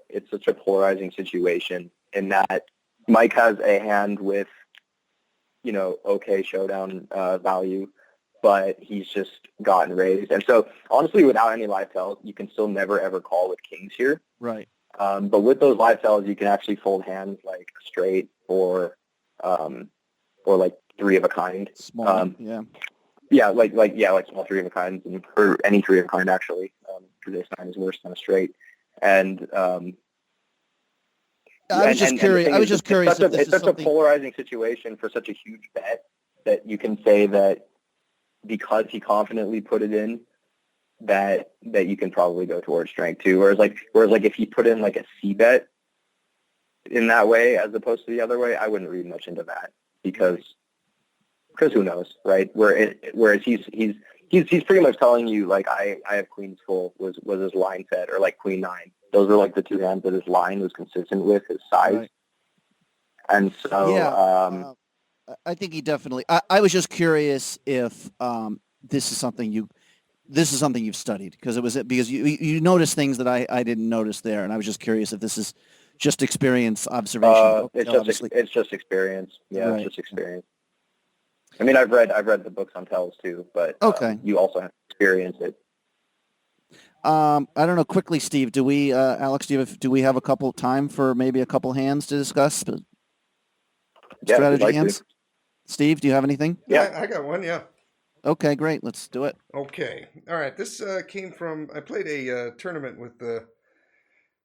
it's such a polarizing situation. In that Mike has a hand with, okay showdown value, but he's just gotten raised. And so, honestly, without any live tells, you can still never ever call with kings here. Right. But with those live tells, you can actually fold hands like straight or like 3 of a kind. Small, like small 3 of a kind, or any 3 of a kind actually, because ace-9 is worse than a straight. And I was just curious. It's such a polarizing situation for such a huge bet that you can say that because he confidently put it in, that you can probably go towards strength too. Whereas if he put in like a C bet in that way as opposed to the other way, I wouldn't read much into that because who knows, right? Whereas he's pretty much telling you like I have queens full was his line set, or like queen 9. Those were like the 2 hands that his line was consistent with his size. Right. And so I think he definitely. I was just curious if this is something you've studied because you noticed things that I didn't notice there, and I was just curious if this is just experience, observation. It's just experience. Yeah, right. It's just experience. I mean, I've read the books on tells too, but you also have to experience it. I don't know. Quickly, Steve, do we, Alex, do we have a couple time for maybe a couple hands to discuss? Strategy hands. Steve, do you have anything? Yeah, I got one. Yeah. Okay, great. Let's do it. Okay. All right. This came from. I played a tournament with the.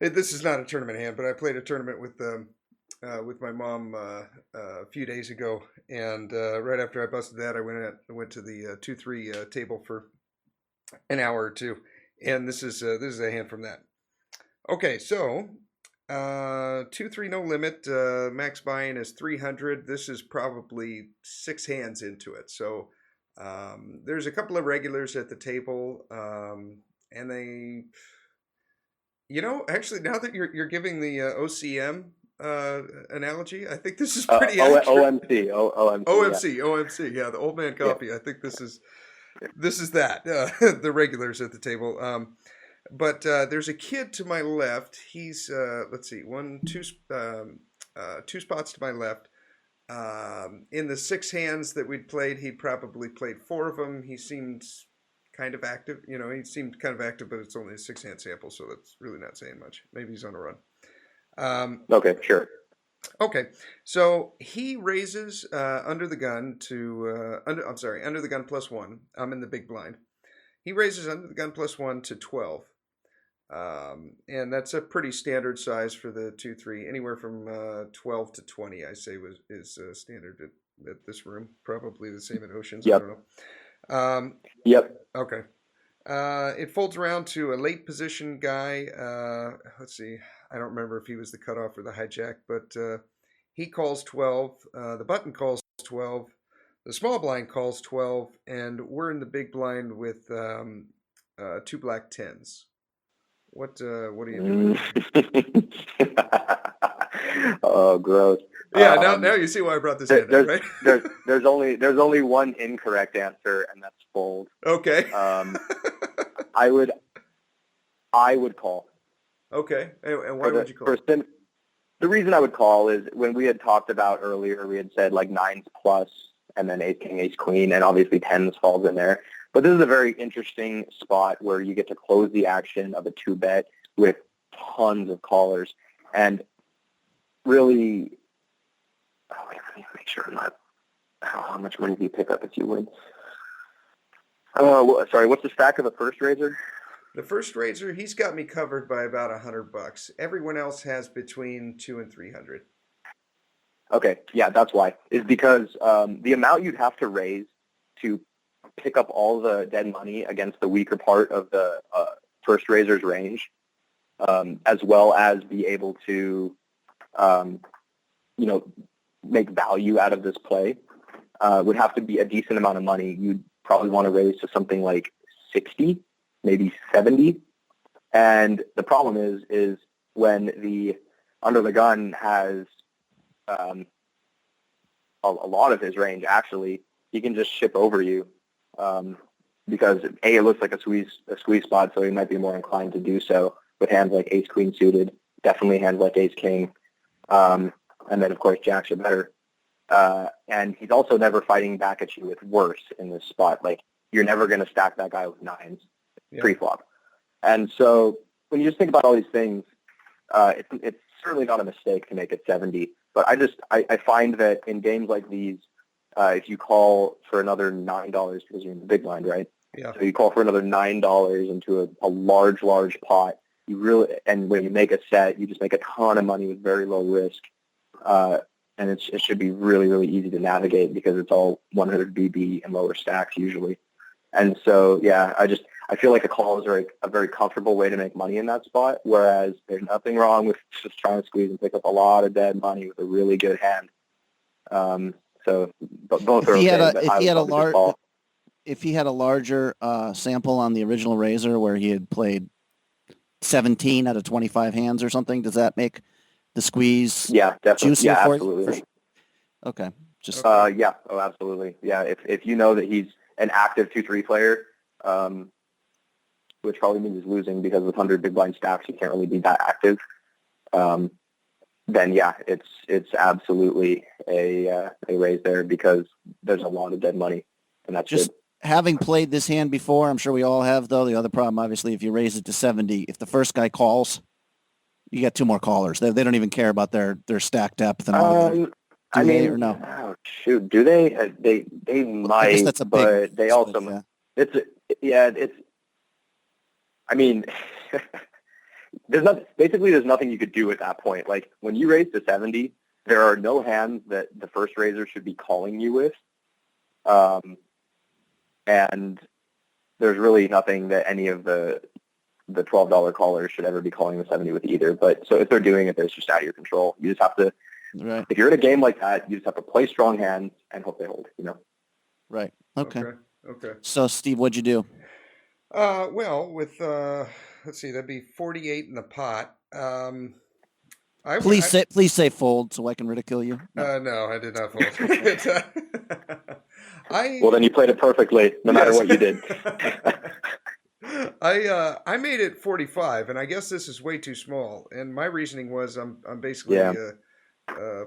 This is not a tournament hand, but I played a tournament with my mom a few days ago, and right after I busted that, I went to the 2-3 table for an hour or two, and this is a hand from that. Okay, so 2-3 no limit, max buy-in is 300. This is probably 6 hands into it, so There's a couple of regulars at the table, and they, actually, now that you're giving the OCM analogy, I think this is pretty accurate. OMC, yeah, the old man coffee. Yeah. I think this is that the regulars at the table. But there's a kid to my left. He's let's see, two spots to my left. In the 6 hands that we'd played, he probably played 4 of them. He seemed kind of active. He seemed kind of active, but it's only a 6-hand sample, so that's really not saying much. Maybe he's on a run. Okay, sure. Okay, so he raises under the gun under the gun +1. I'm in the big blind. He raises under the gun +1 to 12. And that's a pretty standard size for the 2-3, anywhere from 12 to 20, I say is standard at this room. Probably the same at Oceans. Yep. I don't know. Yep. Okay. It folds around to a late position guy. Let's see. I don't remember if he was the cutoff or the hijack, but he calls 12. The button calls 12. The small blind calls 12, and we're in the big blind with 2 black 10s. What are you doing? Oh, gross. Yeah, now you see why I brought this in, right? there's only one incorrect answer, and that's fold. Okay. I would call. Okay, and why would you call? The reason I would call is when we had talked about earlier, we had said like 9s plus, and then ace king, ace queen, and obviously 10s falls in there. But this is a very interesting spot where you get to close the action of a 2-bet with tons of callers. And really, let me make sure I'm not, how much money do you pick up if you win? Sorry, what's the stack of the first raiser? The first raiser, he's got me covered by about $100. Everyone else has between 200 and 300. Okay, yeah, that's why. Is because the amount you'd have to raise to pick up all the dead money against the weaker part of the first raiser's range, as well as be able to, make value out of this play, would have to be a decent amount of money. You'd probably want to raise to something like 60, maybe 70. And the problem is when the under the gun has a lot of his range, actually, he can just ship over you. Because it looks like a squeeze spot, so he might be more inclined to do so with hands like ace queen suited, definitely hands like ace king, and then of course jacks are better. And he's also never fighting back at you with worse in this spot. Like you're never going to stack that guy with 9s pre-flop. And so when you just think about all these things, it's certainly not a mistake to make it 70. But I find that in games like these, if you call for another $9 because you're in the big blind, right? Yeah. So you call for another $9 into a large pot. And when you make a set, you just make a ton of money with very low risk. And it should be really, really easy to navigate because it's all 100 BB and lower stacks usually. And so, yeah, I feel like a call is a very comfortable way to make money in that spot, whereas there's nothing wrong with just trying to squeeze and pick up a lot of dead money with a really good hand. So both are okay. If he had a larger sample on the original raiser where he had played 17 out of 25 hands or something, does that make the squeeze juicier for you? Absolutely. Okay. Yeah. Oh, absolutely. Yeah. If you know that he's an active 2-3 player, which probably means he's losing because with 100 big blind stacks, he can't really be that active. Then yeah, it's absolutely a raise there because there's a lot of dead money, and that's just good. Having played this hand before, I'm sure we all have, though. The other problem, obviously, if you raise it to 70, if the first guy calls, you got 2 more callers. They don't even care about their stack depth and all that. Do they or no? Oh, shoot, do they? They might, I guess that's a big but they also I mean, there's nothing you could do at that point. Like when you raise to 70, there are no hands that the first raiser should be calling you with. And there's really nothing that any of the $12 callers should ever be calling the 70 with either. But so if they're doing it, it's just out of your control. You just have to, if you're in a game like that, you just have to play strong hands and hope they hold, Right. Okay. Okay. So, Steve, what'd you do? Well, with let's see, that'd be 48 in the pot. Please say fold so I can ridicule you. No, no, I did not fold. Well, then you played it perfectly, no matter what you did. I made it 45, and I guess this is way too small. And my reasoning was I'm basically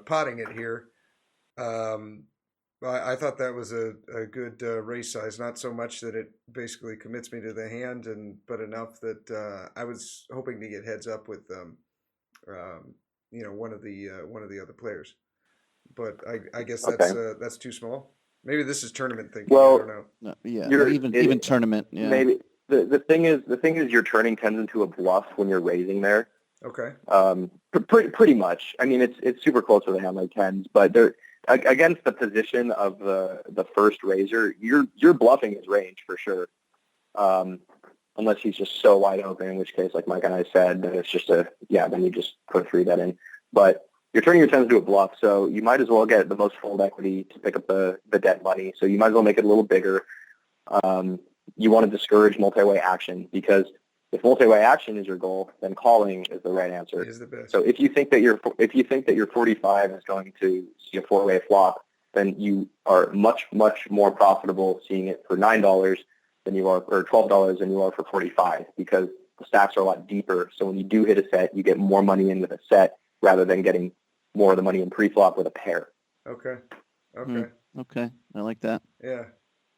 potting it here. I thought that was a good raise size, not so much that it basically commits me to the hand, but enough that I was hoping to get heads up with one of the other players. But I guess that's too small. Maybe this is tournament thinking. Well, I don't know. no, yeah, even tournament. Yeah. Maybe the thing is you're turning tens into a bluff when you're raising there. Okay. Pretty much. I mean, it's super close with a hand like tens, but they're against the position of the first raiser, you're bluffing his range for sure. Unless he's just so wide open, in which case, like Mike and I said, then it's just then you just put a 3-bet in. But you're turning your tens into a bluff, so you might as well get the most fold equity to pick up the dead money. So you might as well make it a little bigger. You want to discourage multi-way action, because if multi-way action is your goal, then calling is the right answer. Is the best. So if you think that your 45 is going to see a 4-way flop, then you are much more profitable seeing it for $9 than you are, or $12 than you are for 45, because the stacks are a lot deeper. So when you do hit a set, you get more money in with a set rather than getting more of the money in pre-flop with a pair. Okay. Okay. I like that. Yeah.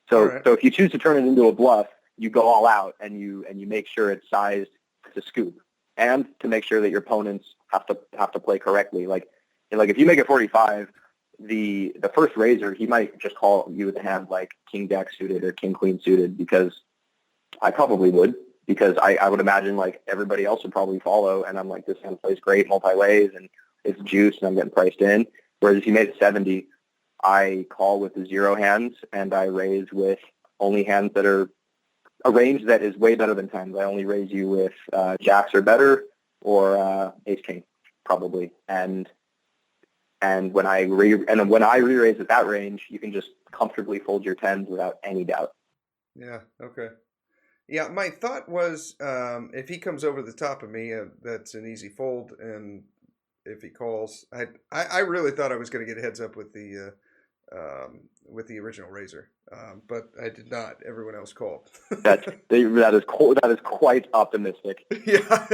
So right. So if you choose to turn it into a bluff, you go all out and you make sure it's sized to scoop, and to make sure that your opponents have to play correctly. Like if you make it 45, the first raiser, he might just call you with a hand like king jack suited or king queen suited, because I probably would, because I would imagine like everybody else would probably follow, and I'm like, this hand plays great multi-ways and it's juice and I'm getting priced in. Whereas if you made it 70, I call with the 0 hands and I raise with only hands that are a range that is way better than tens. I only raise you with jacks or better, or ace king probably. And when I re-raise at that range, you can just comfortably fold your tens without any doubt. Yeah. Okay. Yeah. My thought was, if he comes over the top of me, that's an easy fold. And if he calls, I really thought I was going to get heads up with the original raiser, but I did not. Everyone else called. that is quite optimistic. Yeah.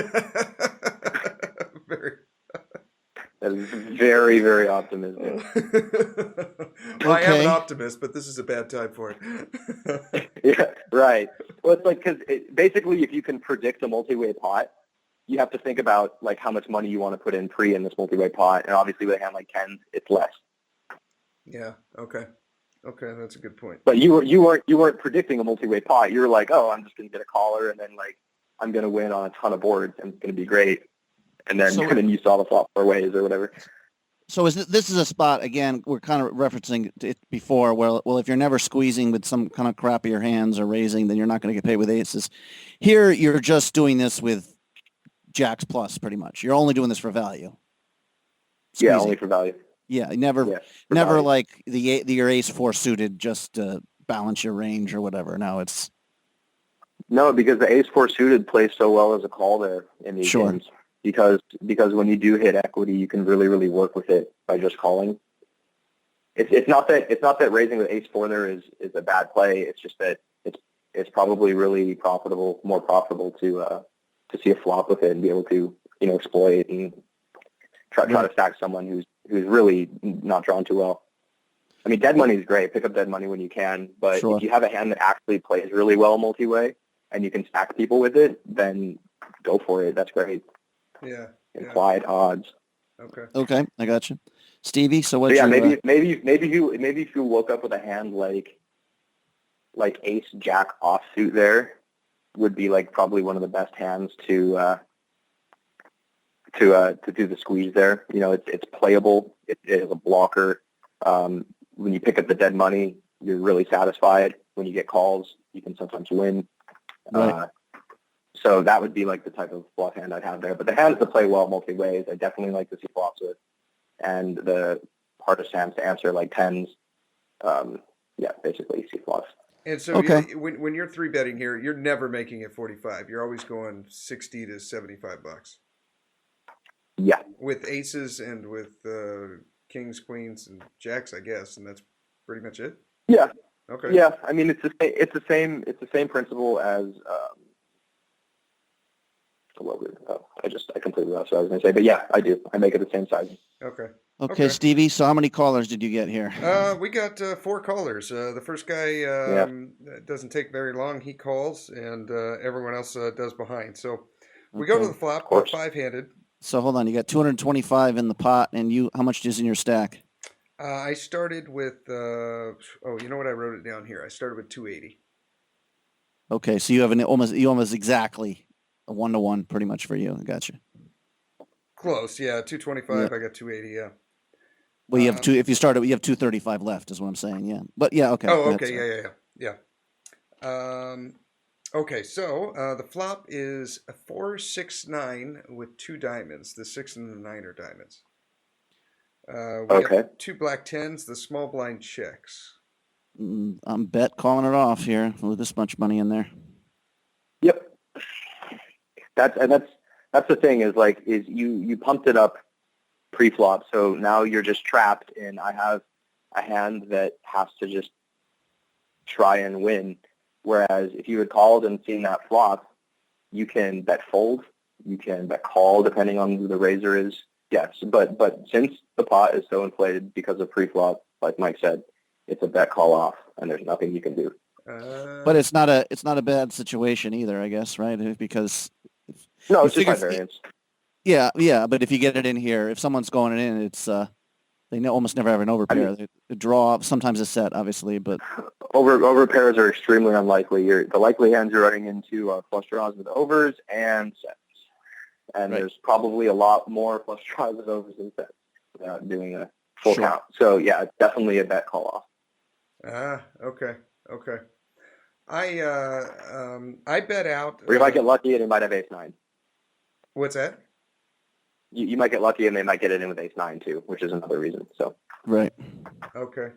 Very. That is very, very optimistic. Well, I am an optimist, but this is a bad time for it. Yeah, right. Well, it's like, because basically, if you can predict a multi-way pot, you have to think about like how much money you want to put in pre in this multi-way pot, and obviously with a hand like tens, it's less. Yeah. Okay. That's a good point. But you weren't predicting a multi-way pot. You were like, oh, I'm just going to get a caller, and then like I'm going to win on a ton of boards, and it's going to be great. And then you saw the flop 4 ways or whatever. So this is a spot, again, we're kind of referencing it before, well, if you're never squeezing with some kind of crappier hands or raising, then you're not going to get paid with aces. Here, you're just doing this with jacks plus, pretty much. You're only doing this for value. Squeezing. Yeah, only for value. Yeah, never value. like your ace 4 suited just to balance your range or whatever. No, because the ace 4 suited plays so well as a call there in these games. Because when you do hit equity, you can really, really work with it by just calling. It's not that raising with ace 4 there is a bad play. It's just that it's probably really profitable, more profitable to see a flop with it and be able to exploit and try to stack someone who's really not drawn too well. I mean, dead money is great. Pick up dead money when you can, but if you have a hand that actually plays really well multi-way and you can stack people with it, then go for it. That's great. Yeah. Implied odds. Okay, I got you, Stevie. So what? Maybe if you woke up with a hand like ace jack offsuit there, would be like probably one of the best hands to do the squeeze there. It's playable. It is a blocker. When you pick up the dead money, you're really satisfied. When you get calls, you can sometimes win. Right. So that would be like the type of bluff hand I'd have there. But the hands that play well multi-ways, I definitely like to see flops with. And the hardest hands to answer, like tens, yeah, basically you see flush. And so Okay. when you're 3-betting here, you're never making it 45. You're always going 60 to $75. Yeah. With aces and with kings, queens, and jacks, I guess, and that's pretty much it. Yeah. Okay. Yeah, I mean it's the same principle as I completely lost what I was going to say, but yeah, I do. I make it the same size. Okay, Stevie. So how many callers did you get here? We got 4 callers. The first guy doesn't take very long. He calls, and everyone else does behind. So we go to the flop, 5-handed. So hold on. You got 225 in the pot, and how much is in your stack? I started with, you know what? I wrote it down here. I started with 280. Okay, so you have almost exactly a 1-to-1 pretty much for you. I got you. Close, yeah. 225. Yep. I got 280. Yeah. Well, you have If you start, you have 235 left, is what I'm saying. Yeah, but yeah, okay. Oh, okay, yeah. Okay, so the flop is a 4-6-9 with 2 diamonds. The 6 and the 9 are diamonds. We got 2 black 10s. The small blind checks. I'm calling it off here with this much money in there. Yep. That's the thing is you pumped it up pre-flop, so now you're just trapped in. I have a hand that has to just try and win. Whereas if you had called and seen that flop, you can bet fold, you can bet call depending on who the raiser is. Yes, but since the pot is so inflated because of pre-flop, like Mike said, it's a bet call off, and there's nothing you can do. But it's not a bad situation either, I guess, right? Because no, it's just by variance. Yeah, but if you get it in here, if someone's going in, it's they almost never have an overpair. They draw sometimes a set, obviously, but overpairs are extremely unlikely. The likely hands you're running into are flush draws with overs and sets, and there's probably a lot more flush draws with overs and sets without doing a full count. So yeah, it's definitely a bet call off. Okay. I bet out. Or you might get lucky and you might have ace-9. What's that? You might get lucky and they might get it in with ace-9 too, which is another reason. So right. Okay.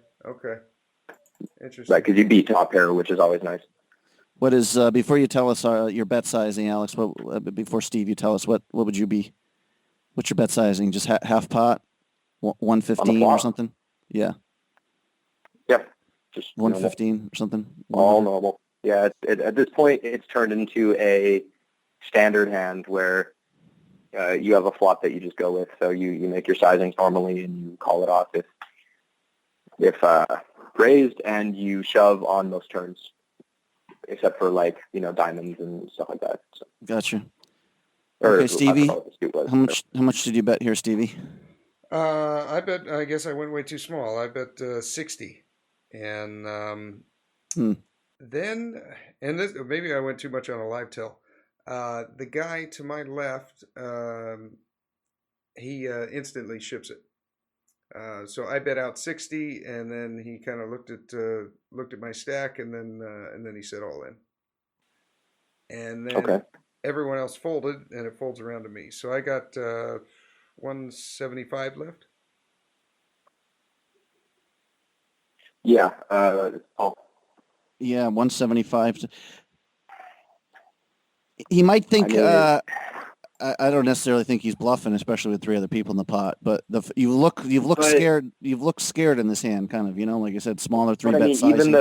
Interesting. Right, because you beat top pair, which is always nice. What is before you tell us your bet sizing, Alex? Before Steve, you tell us what would you be? What's your bet sizing? Just half pot, 115 or something? Yeah. Yeah. Just 115 or something. All normal. Yeah. At this point, it's turned into a standard hand where you have a flop that you just go with. So you make your sizings normally and you call it off if raised, and you shove on most turns, except for diamonds and stuff like that. So. Gotcha. Okay, Stevie. How much did you bet here, Stevie? I bet. I guess I went way too small. I bet 60, and then this maybe I went too much on a live tell. The guy to my left, he instantly ships it. So I bet out 60, and then he kind of looked at my stack, and then he said all in. And then everyone else folded, and it folds around to me. So I got 175 left. Yeah. Yeah, 175. He might think. I don't necessarily think he's bluffing, especially with 3 other people in the pot. But you've looked scared. You've looked scared in this hand, kind of. Like I said, smaller 3-bet sizing.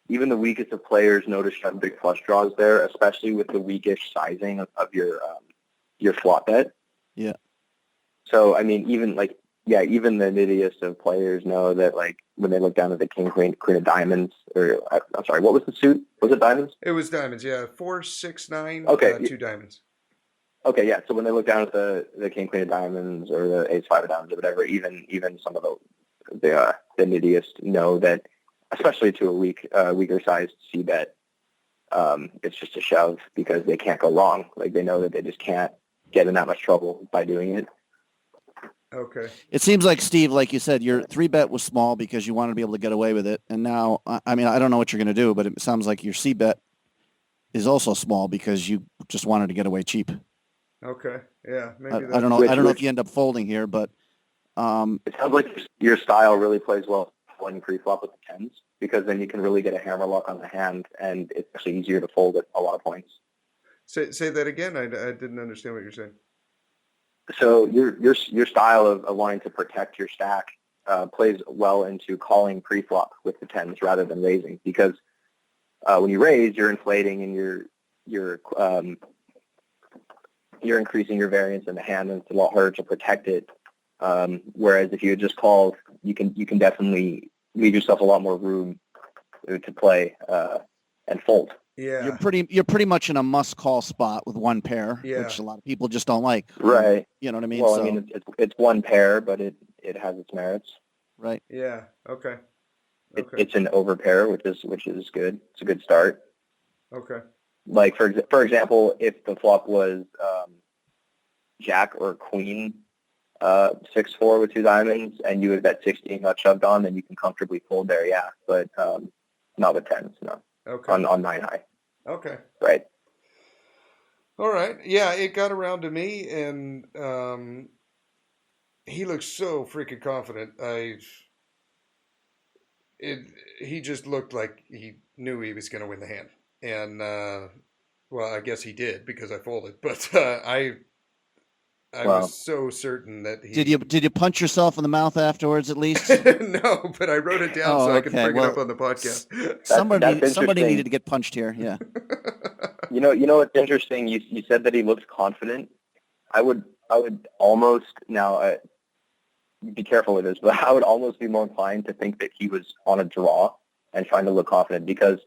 Even the weakest of players notice you have big flush draws there, especially with the weakish sizing of your flop bet. Yeah. So even the nittiest of players know that when they look down at the king, queen of diamonds, or I'm sorry, what was the suit? Was it diamonds? It was diamonds, yeah. 4, 6, 9, 2 diamonds. Okay, yeah. So when they look down at the king, queen of diamonds, or the ace, 5 of diamonds, or whatever, even some of the nittiest know that, especially to a weaker sized C bet, it's just a shove because they can't go wrong. They know that they just can't get in that much trouble by doing it. Okay. It seems like, Steve, like you said, your 3-bet was small because you wanted to be able to get away with it. And now, I don't know what you're going to do, but it sounds like your C-bet is also small because you just wanted to get away cheap. Okay. Yeah. Maybe I don't know. I don't know if you end up folding here, but It sounds like your style really plays well when you pre-flop with the tens, because then you can really get a hammer lock on the hand, and it's actually easier to fold at a lot of points. Say that again. I didn't understand what you're saying. So your style of wanting to protect your stack plays well into calling pre-flop with the tens rather than raising, because when you raise, you're inflating and you're increasing your variance in the hand, and it's a lot harder to protect it. Whereas if you had just called, you can definitely leave yourself a lot more room to play and fold. Yeah. You're pretty much in a must call spot with one pair, Yeah. which a lot of people just don't like. Right. You know what I mean? Well, So, I mean, it's one pair, but it has its merits. right. Yeah. Okay. It's an overpair, which is good. It's a good start. Okay. Like for example, if the flop was Jack or Queen 6-4 with 2 diamonds, and you would bet 60 and got shoved on, then you can comfortably fold there, yeah. But not with tens, no. Okay. On 9 high. Okay. Right. All right. Yeah, it got around to me, and he looked so freaking confident. He just looked like he knew he was going to win the hand, and well, I guess he did because I folded. But I was so certain that he Did you punch yourself in the mouth afterwards at least? no, but I wrote it down so I could bring it up on the podcast. Somebody needed to get punched here. Yeah. You know what's interesting? You said that he looked confident. I would almost now be careful with this, but I would almost be more inclined to think that he was on a draw and trying to look confident, because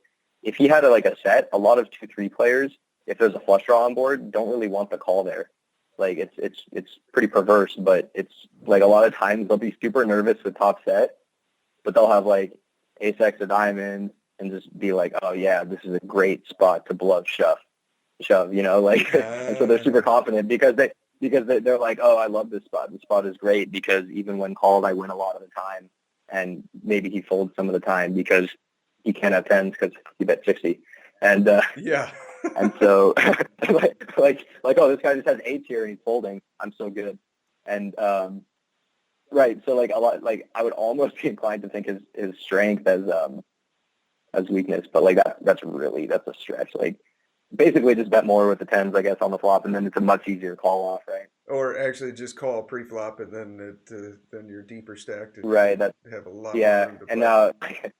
if he had a set, a lot of 2-3 players, if there's a flush draw on board, don't really want the call there. Like it's pretty perverse, but it's like a lot of times they'll be super nervous with top set, but they'll have like ace X of diamonds and just be like, oh yeah, this is a great spot to bluff shove, you know, like, and so they're super confident because they're like, oh, I love this spot. This spot is great because even when called, I win a lot of the time, and maybe he folds some of the time because he can't have tens because he bet 60, and yeah. And so, like, oh, this guy just has 8s here and he's folding. I'm so good, and right. So, like, a lot, like, I would almost be inclined to think his strength as weakness, but like that's a stretch. Like, basically, just bet more with the tens, I guess, on the flop, and then it's a much easier call off, right? Or actually, just call pre-flop, and then you're deeper stacked. Right. That have a lot. Yeah, more room to and play. now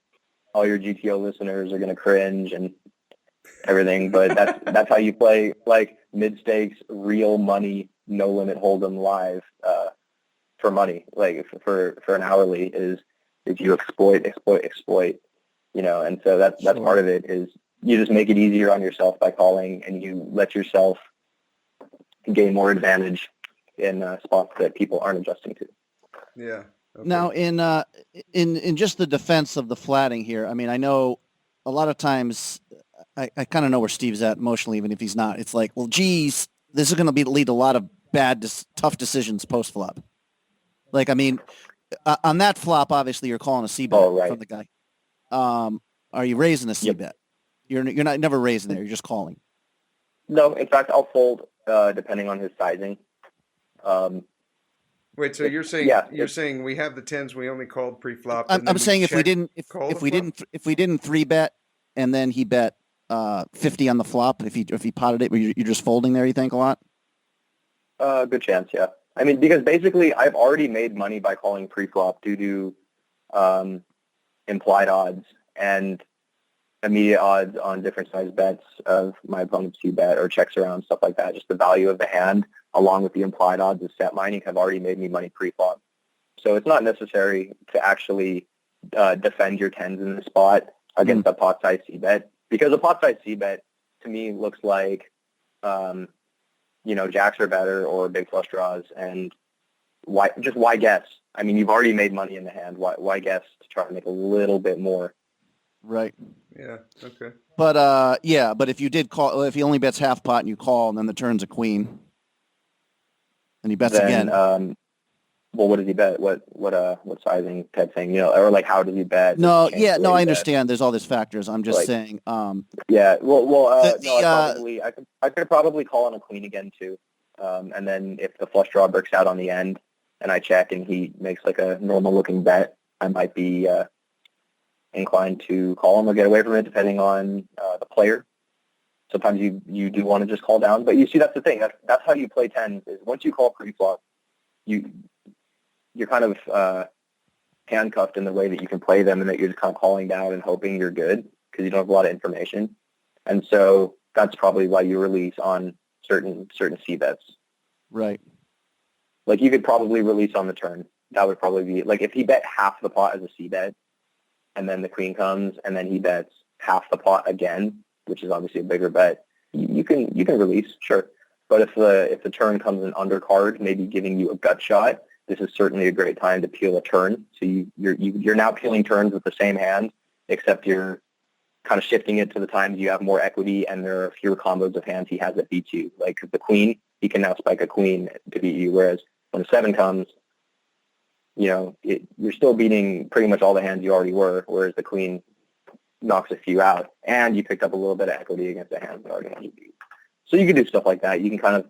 all your GTO listeners are gonna cringe and everything, but that's how you play like mid stakes, real money, no limit hold'em live for money, like for an hourly is you exploit, you know, and so that's part of it is you just make it easier on yourself by calling, and you let yourself gain more advantage in spots that people aren't adjusting to. Yeah. Okay. Now, in just the defense of the flatting here, I mean, I know a lot of times I kind of know where Steve's at emotionally, even if he's not. It's like, well, geez, this is going to lead to a lot of tough decisions post flop. Like, I mean, on that flop, obviously you're calling a C bet from the guy. Are you raising a C bet? You're not never raising there. You're just calling. No, in fact, I'll fold depending on his sizing. Wait, so you're saying we have the tens, we only called pre-flop. I'm saying if we didn't 3-bet and then he bet 50 on the flop, if he potted it, you're just folding there, you think, a lot? Good chance, yeah. I mean, because basically I've already made money by calling pre-flop due to implied odds and immediate odds on different size bets of my opponent's C-bet or checks around, stuff like that. Just the value of the hand, along with the implied odds of set mining, have already made me money pre-flop. So it's not necessary to actually defend your tens in the spot against a pot size C-bet, because a pot size C-bet to me looks like, jacks are better or big flush draws, and why guess? I mean, you've already made money in the hand. Why guess to try to make a little bit more? Right. Yeah. Okay. But but if you did call, if he only bets half pot and you call, and then the turn's a queen, and he bets again. Well, what does he bet? What sizing type thing? You know, or like how does he bet? No, I understand. There's all these factors. I'm just saying. Yeah. I could probably call on a queen again too, and then if the flush draw breaks out on the end, and I check and he makes like a normal looking bet, I might be inclined to call him or get away from it depending on the player. Sometimes you do want to just call down, but you see, that's the thing. That's how you play tens. Is once you call pre-flop, you're kind of handcuffed in the way that you can play them, and that you're just kind of calling down and hoping you're good because you don't have a lot of information. And so that's probably why you release on certain C bets. Right. Like you could probably release on the turn. That would probably be like if he bet half the pot as a C bet, and then the queen comes, and then he bets half the pot again, which is obviously a bigger bet. You can release, sure. But if the turn comes in undercard, maybe giving you a gut shot, this is certainly a great time to peel a turn. So you're now peeling turns with the same hand, except you're kind of shifting it to the times you have more equity and there are fewer combos of hands he has that beats you. Like the queen, he can now spike a queen to beat you, whereas when the 7 comes, you're still beating pretty much all the hands you already were, whereas the queen knocks a few out, and you picked up a little bit of equity against the hands that already had you beat. So you can do stuff like that. You can kind of,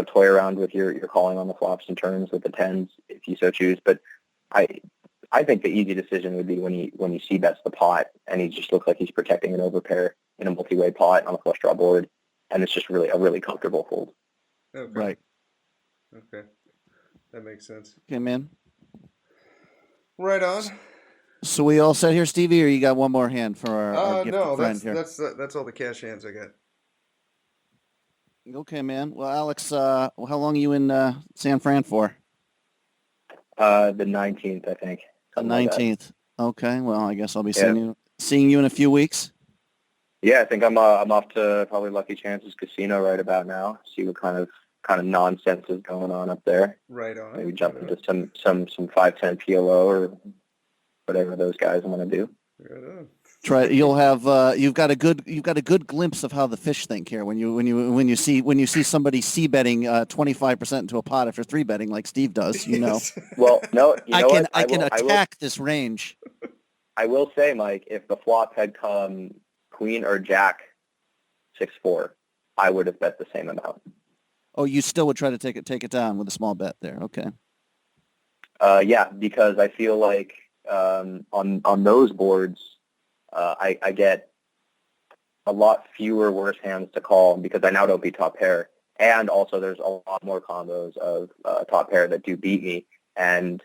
toy around with your calling on the flops and turns with the tens if you so choose. But I think the easy decision would be when you see bets the pot and he just looks like he's protecting an overpair in a multi-way pot on a flush draw board, and it's just really a really comfortable fold. Okay. Right. Okay. That makes sense. Okay, man. Right on. So we all set here, Stevie, or you got one more hand for our gifted friend here? That's all the cash hands I got. Okay, man. Well, Alex, how long are you in San Fran for? The 19th, I think. The 19th. Okay. Well, I guess I'll be Yeah. seeing you in a few weeks. Yeah, I think I'm off to probably Lucky Chances Casino right about now. See what kind of nonsense is going on up there. Right on. Maybe jump into some 5-10 PLO or whatever those guys want to do. Right on. Try. You'll have you've got a good glimpse of how the fish think here when you see somebody c betting 25% into a pot after 3 betting like Steve does. Yes. Well, no, I can attack this range. I will say, Mike, if the flop had come queen or jack 6-4, I would have bet the same amount. Oh, you still would try to take it down with a small bet there. Okay. Yeah, because I feel like on those boards, I get a lot fewer worse hands to call because I now don't beat top pair, and also there's a lot more combos of top pair that do beat me, and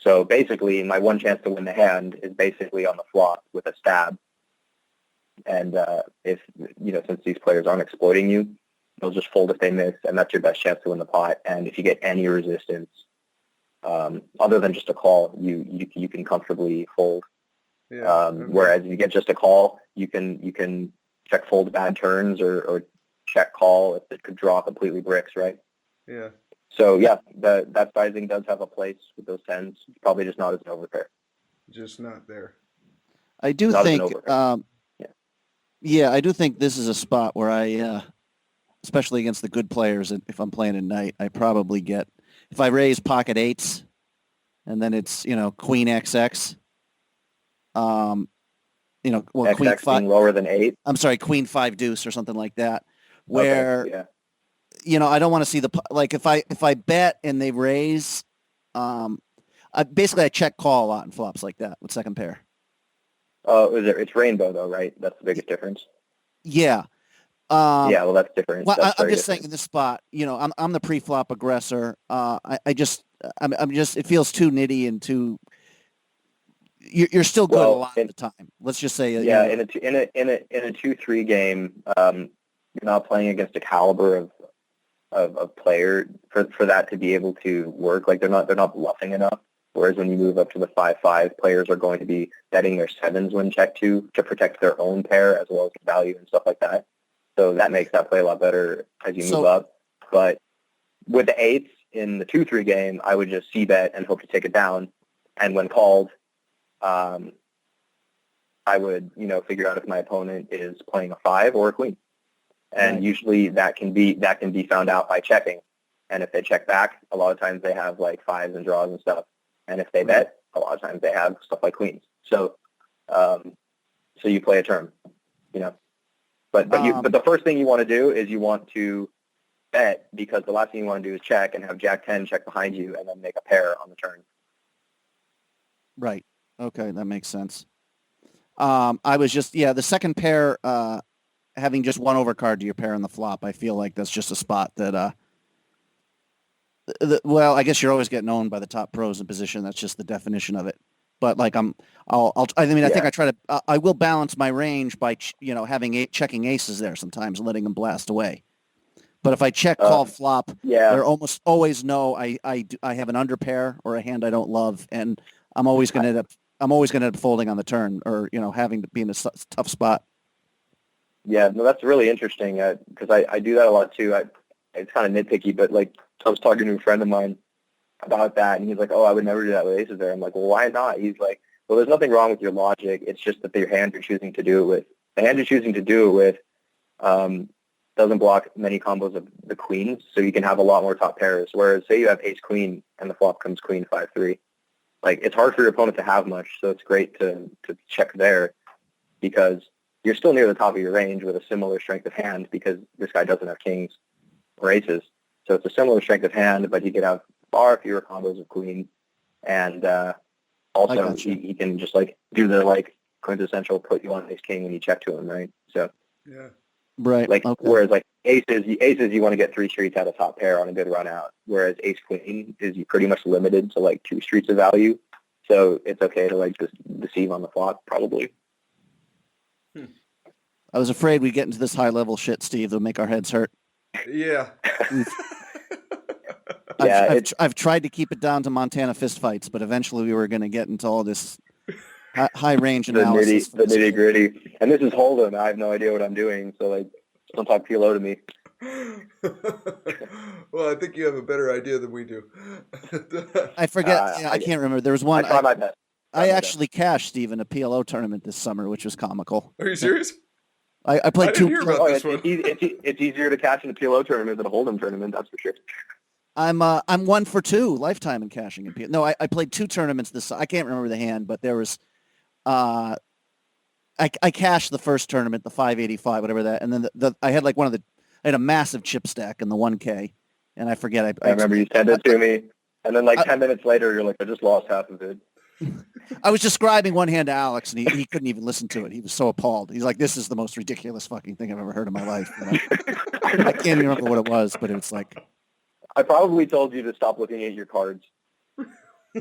so basically my one chance to win the hand is basically on the flop with a stab, and if since these players aren't exploiting you, they'll just fold if they miss, and that's your best chance to win the pot. And if you get any resistance other than just a call, you can comfortably fold. Yeah. Whereas if you get just a call, you can check fold bad turns or check call if it could draw completely bricks, right? Yeah. So yeah, that sizing does have a place with those tens. It's probably just not as an overpair. Just not there. I do Not as an think. overpair. Yeah, I do think this is a spot where I, especially against the good players, if I'm playing at night, I probably get, if I raise pocket eights, and then it's queen XX. Queen XX 5 being lower than 8. I'm sorry, queen 5 deuce or something like that, where Okay, yeah. I don't want to see if I bet and they raise, I check call a lot in flops like that with second pair. Oh, it's rainbow though, right? That's the biggest difference. Yeah. Yeah, well, that's different. Well, That's I'm very just different. saying in this spot, I'm the pre-flop aggressor. I'm just, it feels too nitty and too. You're still good a lot of the time. Let's just say, yeah, in a 2-3 game, you're not playing against a caliber of player for that to be able to work. Like they're not bluffing enough. Whereas when you move up to the 5-5, players are going to be betting their 7s when check to protect their own pair as well as value and stuff like that. So that makes that play a lot better as you move up. But with the 8s in the 2-3 game, I would just c-bet and hope to take it down. And when called, I would, figure out if my opponent is playing a 5 or a queen. And usually that can be found out by checking. And if they check back, a lot of times they have like 5s and draws and stuff. And if they bet, a lot of times they have stuff like queens. So, so you play a turn, But the first thing you want to do is you want to bet because the last thing you want to do is check and have Jack 10 check behind you and then make a pair on the turn. Right. Okay, that makes sense. I was just, the second pair, having just one overcard to your pair on the flop, I feel like that's just a spot that, well, I guess you're always getting owned by the top pros in position. That's just the definition of it. But like I think I try to, I will balance my range by, having checking aces there sometimes and letting them blast away. But if I check call flop, they're almost always know I have an under pair or a hand I don't love, and I'm always going to end up folding on the turn, or having to be in a tough spot. Yeah, no, that's really interesting because I do that a lot too. It's kind of nitpicky, but like I was talking to a friend of mine about that, and he's like, "Oh, I would never do that with aces there." I'm like, "Well, why not?" He's like, "Well, there's nothing wrong with your logic. It's just that the hand you're choosing to do it with, doesn't block many combos of the queens, so you can have a lot more top pairs. Whereas, say you have ace queen and the flop comes queen 5-3, like it's hard for your opponent to have much. So it's great to check there because you're still near the top of your range with a similar strength of hand because this guy doesn't have kings or aces. So it's a similar strength of hand, but he could have far fewer combos of queen, and also he can just like do the like quintessential put you on ace king when you check to him, right? So yeah. Right. Like whereas like aces you want to get 3 streets out of top pair on a good run out. Whereas ace queen is you pretty much limited to like 2 streets of value. So it's okay to like just deceive on the flop probably. I was afraid we'd get into this high level shit, Steve, that'll make our heads hurt. Yeah. I've tried to keep it down to Montana fistfights, but eventually we were going to get into all this high range analysis. The nitty gritty. And this is Hold'em. I have no idea what I'm doing. So like, don't talk PLO to me. Well, I think you have a better idea than we do. I forget. I can't remember. There was one. I try my best. I actually cashed, Steve, in a PLO tournament this summer, which was comical. Are you serious? I played I didn't hear about this one. It's easier to cash in a PLO tournament than a Hold'em tournament, that's for sure. I'm 1 for 2 lifetime in cashing in PLO. No, I played 2 tournaments this. I can't remember the hand, but there was. I cashed the first tournament, the 585, whatever that, and then I had like I had a massive chip stack in the 1K, and I forget. I remember you sent it to me, and then 10 minutes later, you're like, I just lost half of it. I was describing one hand to Alex, and he couldn't even listen to it. He was so appalled. He's like, "This is the most ridiculous fucking thing I've ever heard in my life." I can't even remember what it was, but it's like. I probably told you to stop looking at your cards.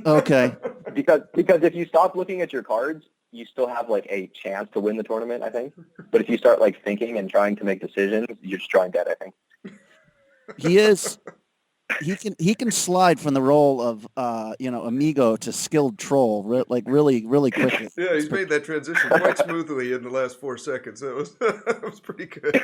Okay. Because if you stop looking at your cards, you still have like a chance to win the tournament, I think. But if you start like thinking and trying to make decisions, you're just drawing dead, I think. He can slide from the role of amigo to skilled troll really quickly. Yeah, he's made that transition quite smoothly in the last 4 seconds. That was pretty good.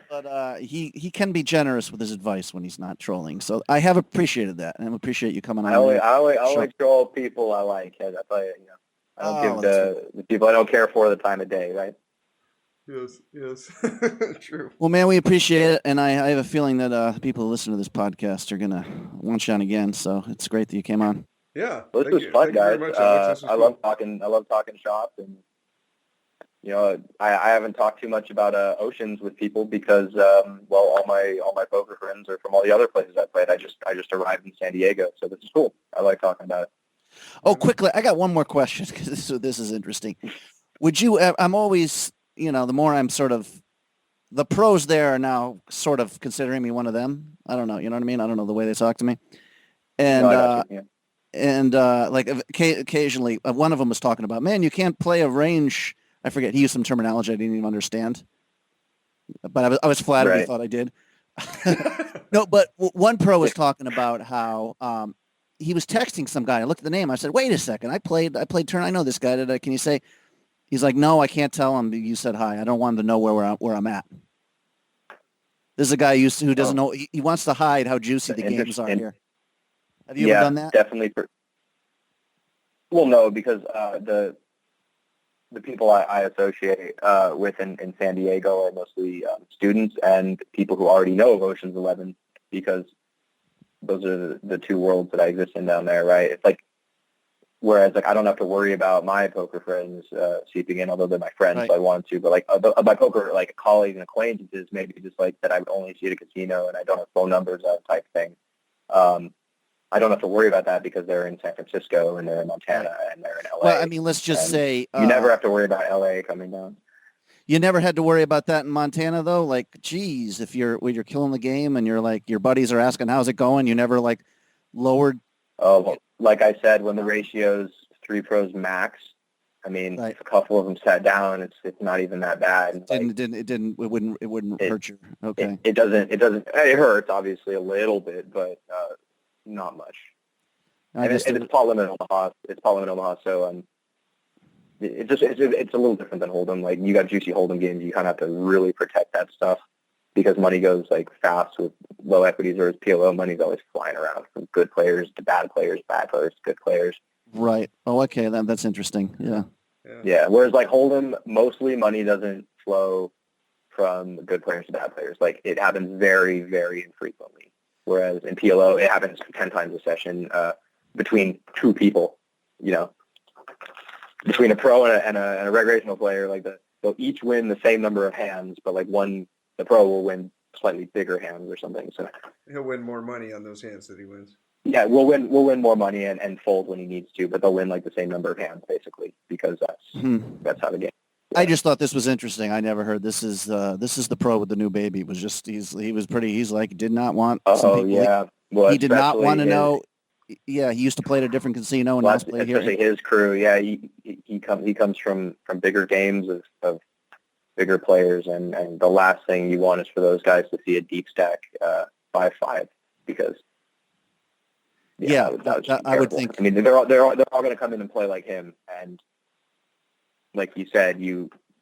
But he can be generous with his advice when he's not trolling. So I have appreciated that, and I appreciate you coming on. I only troll people I like. I don't give the people I don't care for the time of day, right? Yes. True. Well, man, we appreciate it, and I have a feeling that people who listen to this podcast are gonna want you on again. So it's great that you came on. Yeah, well, this was fun, guys. I love talking shop, and I haven't talked too much about oceans with people because all my poker friends are from all the other places I played. I just arrived in San Diego, so this is cool. I like talking about it. Oh, quickly, I got one more question because this is interesting. Would you? I'm always, the more I'm sort of, the pros there are now sort of considering me one of them. I don't know, you know what I mean? I don't know the way they talk to me, and like occasionally, one of them was talking about, man, you can't play a range. I forget. He used some terminology I didn't even understand, but I was flattered. Right. He thought I did. No, but one pro was talking about how he was texting some guy. I looked at the name. I said, "Wait a second. I played turn. I know this guy. Can you say?" He's like, "No, I can't tell him you said hi. I don't want him to know where I'm at." This is a guy who doesn't know. He wants to hide how juicy the games are here. Have you ever done that? Definitely. Well, no, because the people I associate with in San Diego are mostly students and people who already know of Ocean's 11 because those are the two worlds that I exist in down there, right? It's like Whereas, like, I don't have to worry about my poker friends seeping in, although they're my friends, Right. so I want to. But, like, my poker, like, colleagues and acquaintances, maybe just, like, that I would only see at a casino and I don't have phone numbers, that type thing. I don't have to worry about that because they're in San Francisco and they're in Montana and they're in LA. Well, I mean, let's just And say you never have to worry about LA coming down. you never had to worry about that in Montana, though. Like, geez, when you're killing the game and you're like, your buddies are asking, how's it going? You never like lowered. Oh, well, like I said, when the ratio's 3 pros max, I mean, Right. if a couple of them sat down, it's not even that bad. It wouldn't hurt you. Okay. It hurts obviously a little bit, but not much. It's pot limit Omaha. It's pot limit Omaha, so it's a little different than Hold'em. Like, you got juicy Hold'em games, you kind of have to really protect that stuff because money goes like fast with low equities, or PLO money's always flying around from good players to bad players, to good players. Right. Oh, okay. That's interesting. Yeah. Yeah. Whereas like Hold'em, mostly money doesn't flow from good players to bad players. Like, it happens very, very infrequently. Whereas in PLO, it happens 10 times a session between two people, between a pro and a recreational player. Like, they'll each win the same number of hands, but like the pro will win slightly bigger hands or something. So he'll win more money on those hands that he wins. Yeah, we'll win more money and fold when he needs to, but they'll win like the same number of hands basically because that's how the game. Yeah. I just thought this was interesting. I never heard this is the pro with the new baby. It was just he's like did not want. Oh yeah, well, he did not want to know. Yeah, he used to play at a different casino and now play here. Especially his crew. Yeah, he comes from bigger games of bigger players, and the last thing you want is for those guys to see a deep stack 5-5 because. Yeah, I would think. I mean, they're all going to come in and play like him, and like you said,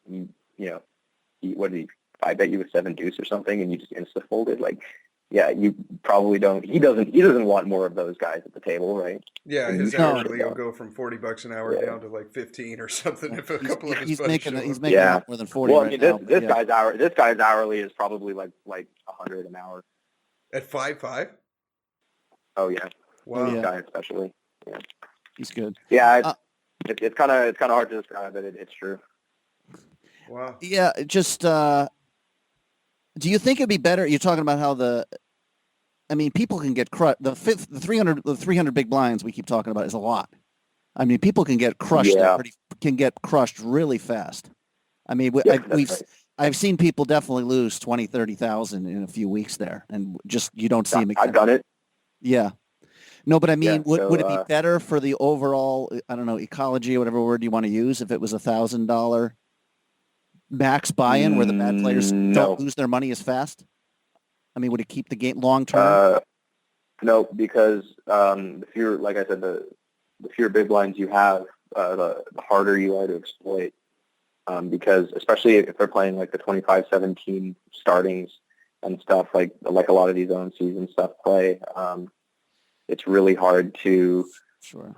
what did he? I bet you with 7 deuce or something, and you just insta folded. Like, yeah, you probably don't. He doesn't want more of those guys at the table, right? Yeah, his hourly will go from $40 an hour down to like 15 or something. If a couple of his buddies he's making a lot more than 40. Well, I mean, this guy's hourly is probably like 100 an hour at 5-5. Oh yeah. Wow. This guy especially. Yeah. He's good. Yeah, it's kind of hard to describe, but it's true. Wow. Yeah, just do you think it'd be better? You're talking about how people can get crushed. The 300 big blinds we keep talking about is a lot. I mean, people can get crushed. Yeah. Can get crushed really fast. I mean, I've seen people definitely lose 20, 30,000 in a few weeks there, and just you don't see them again. I've done it. Yeah. No, but I mean, would it be better for the overall, I don't know, ecology or whatever word you want to use, if it was $1,000 max buy-in where the bad players don't lose their money as fast? I mean, would it keep the game long term? No, because the fewer, like I said, the fewer big blinds you have, the harder you are to exploit. Because especially if they're playing like the 25-17 startings and stuff, like a lot of these own season stuff play. It's really hard to. Sure.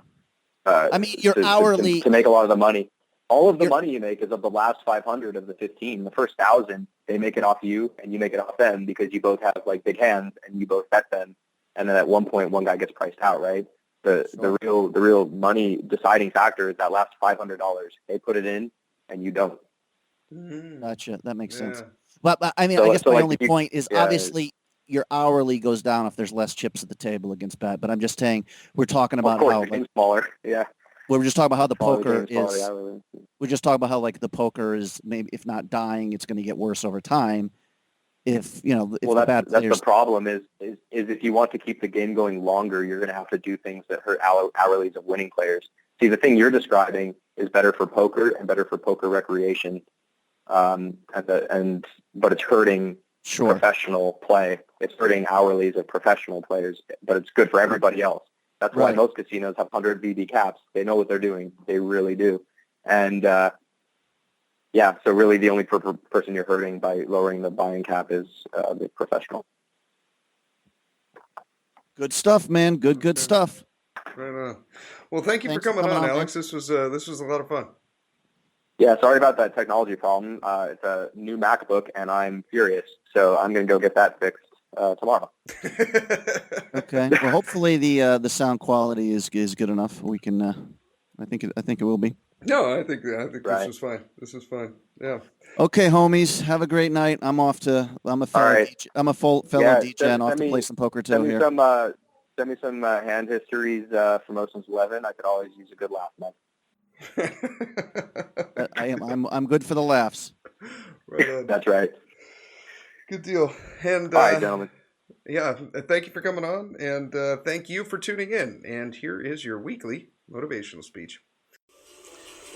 I mean, your hourly to make a lot of the money. All of the money you make is of the last 500 of the 15. The first 1,000, they make it off you, and you make it off them because you both have like big hands, and you both bet them. And then at one point, one guy gets priced out, right? The real money deciding factor is that last $500. They put it in, and you don't. Gotcha. That makes sense. But I mean, I guess my only point is obviously your hourly goes down if there's less chips at the table against bad. But I'm just saying we're talking about how smaller. Yeah. We're just talking about how the poker is. We're just talking about how like the poker is maybe if not dying, it's going to get worse over time. If the bad players. That's the problem is if you want to keep the game going longer, you're going to have to do things that hurt hourlies of winning players. See, the thing you're describing is better for poker and better for poker recreation, but it's hurting professional play. It's hurting hourlies of professional players, but it's good for everybody else. That's why most casinos have 100 VB caps. They know what they're doing. They really do. And so really the only person you're hurting by lowering the buy-in cap is the professional. Good stuff, man. Good stuff. Right on. Well, thanks for coming on, Alex. Man. This was a lot of fun. Yeah, sorry about that technology problem. It's a new MacBook, and I'm furious. So I'm going to go get that fixed tomorrow. Okay. Well, hopefully the sound quality is good enough. We can I think it will be. No, I think Right. this is fine. This is fine. Yeah. Okay, homies, have a great night. I'm a fellow right. DJ. I'm a fellow DJ and off to play some poker too here. Send me some hand histories from Ocean's 11. I could always use a good laugh, man. I'm good for the laughs. Right on. That's right. Good deal. And All right, gentlemen. yeah, thank you for coming on, and thank you for tuning in. And here is your weekly motivational speech.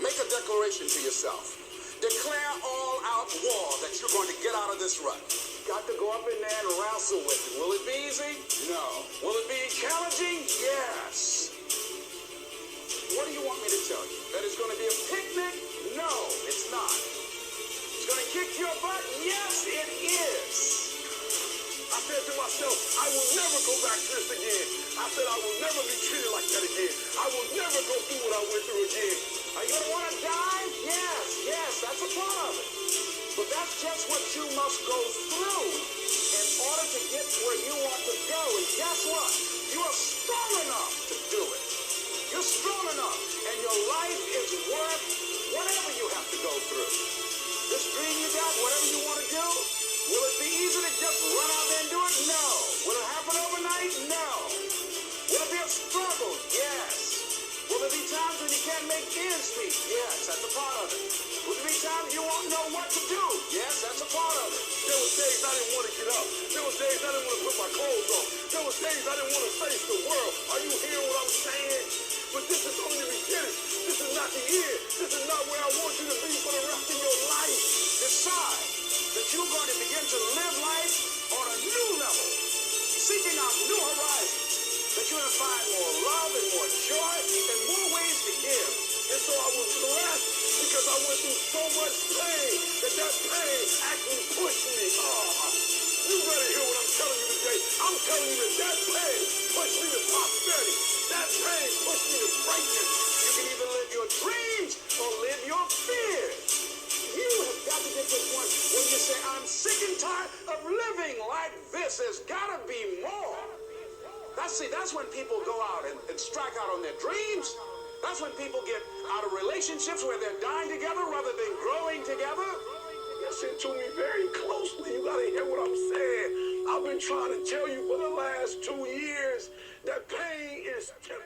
Make a declaration to yourself. Declare all out war that you're going to get out of this rut. Got to go up in there and wrestle with it. Will it be easy? No. Will it be challenging? Yes. What do you want me to tell you? That it's going to be a picnic? No, it's not. It's going to kick your butt? Yes, it is. I said to myself, I will never go back to this again. I said I will never be treated like that again. I will never go through what I went through again. Are you going to want to die? Yes, that's a part of it. But that's just what you must go through in order to get where you want to go. And guess what? You are strong enough to do it. You're strong enough, and your life is worth whatever you have to go through. This dream you got, whatever you want to do, will it be easy to just run out there and do it? No. Will it happen overnight? No. Will it be a struggle? Yes. Will there be times when you can't make ends meet? Yes, that's a part of it. Will there be times you won't know what to do? Yes, that's a part of it. There was days I didn't want to get up. There was days I didn't want to put my clothes on. There was days I didn't want to face the world. Are you hearing what I'm saying? But this is only the beginning. This is not the end. This is not where I want you to be for the rest of your life. Decide that you're going to begin to live life on a new level, seeking out new horizons, that you're going to find more love and more joy and more ways to give. And so I was blessed because I went through so much pain that pain actually pushed me. You better hear what I'm telling you today. I'm telling you that pain pushed me to prosperity. That pain pushed me to greatness. You can either live your dreams or live your fears. You have got to get to the point where you say, I'm sick and tired of living like this. There's got to be more. That's when people go out and strike out on their dreams. That's when people get out of relationships where they're dying together rather than growing together. Listen to me very closely. You got to hear what I'm saying. I've been trying to tell you for the last 2 years that pain is temporary.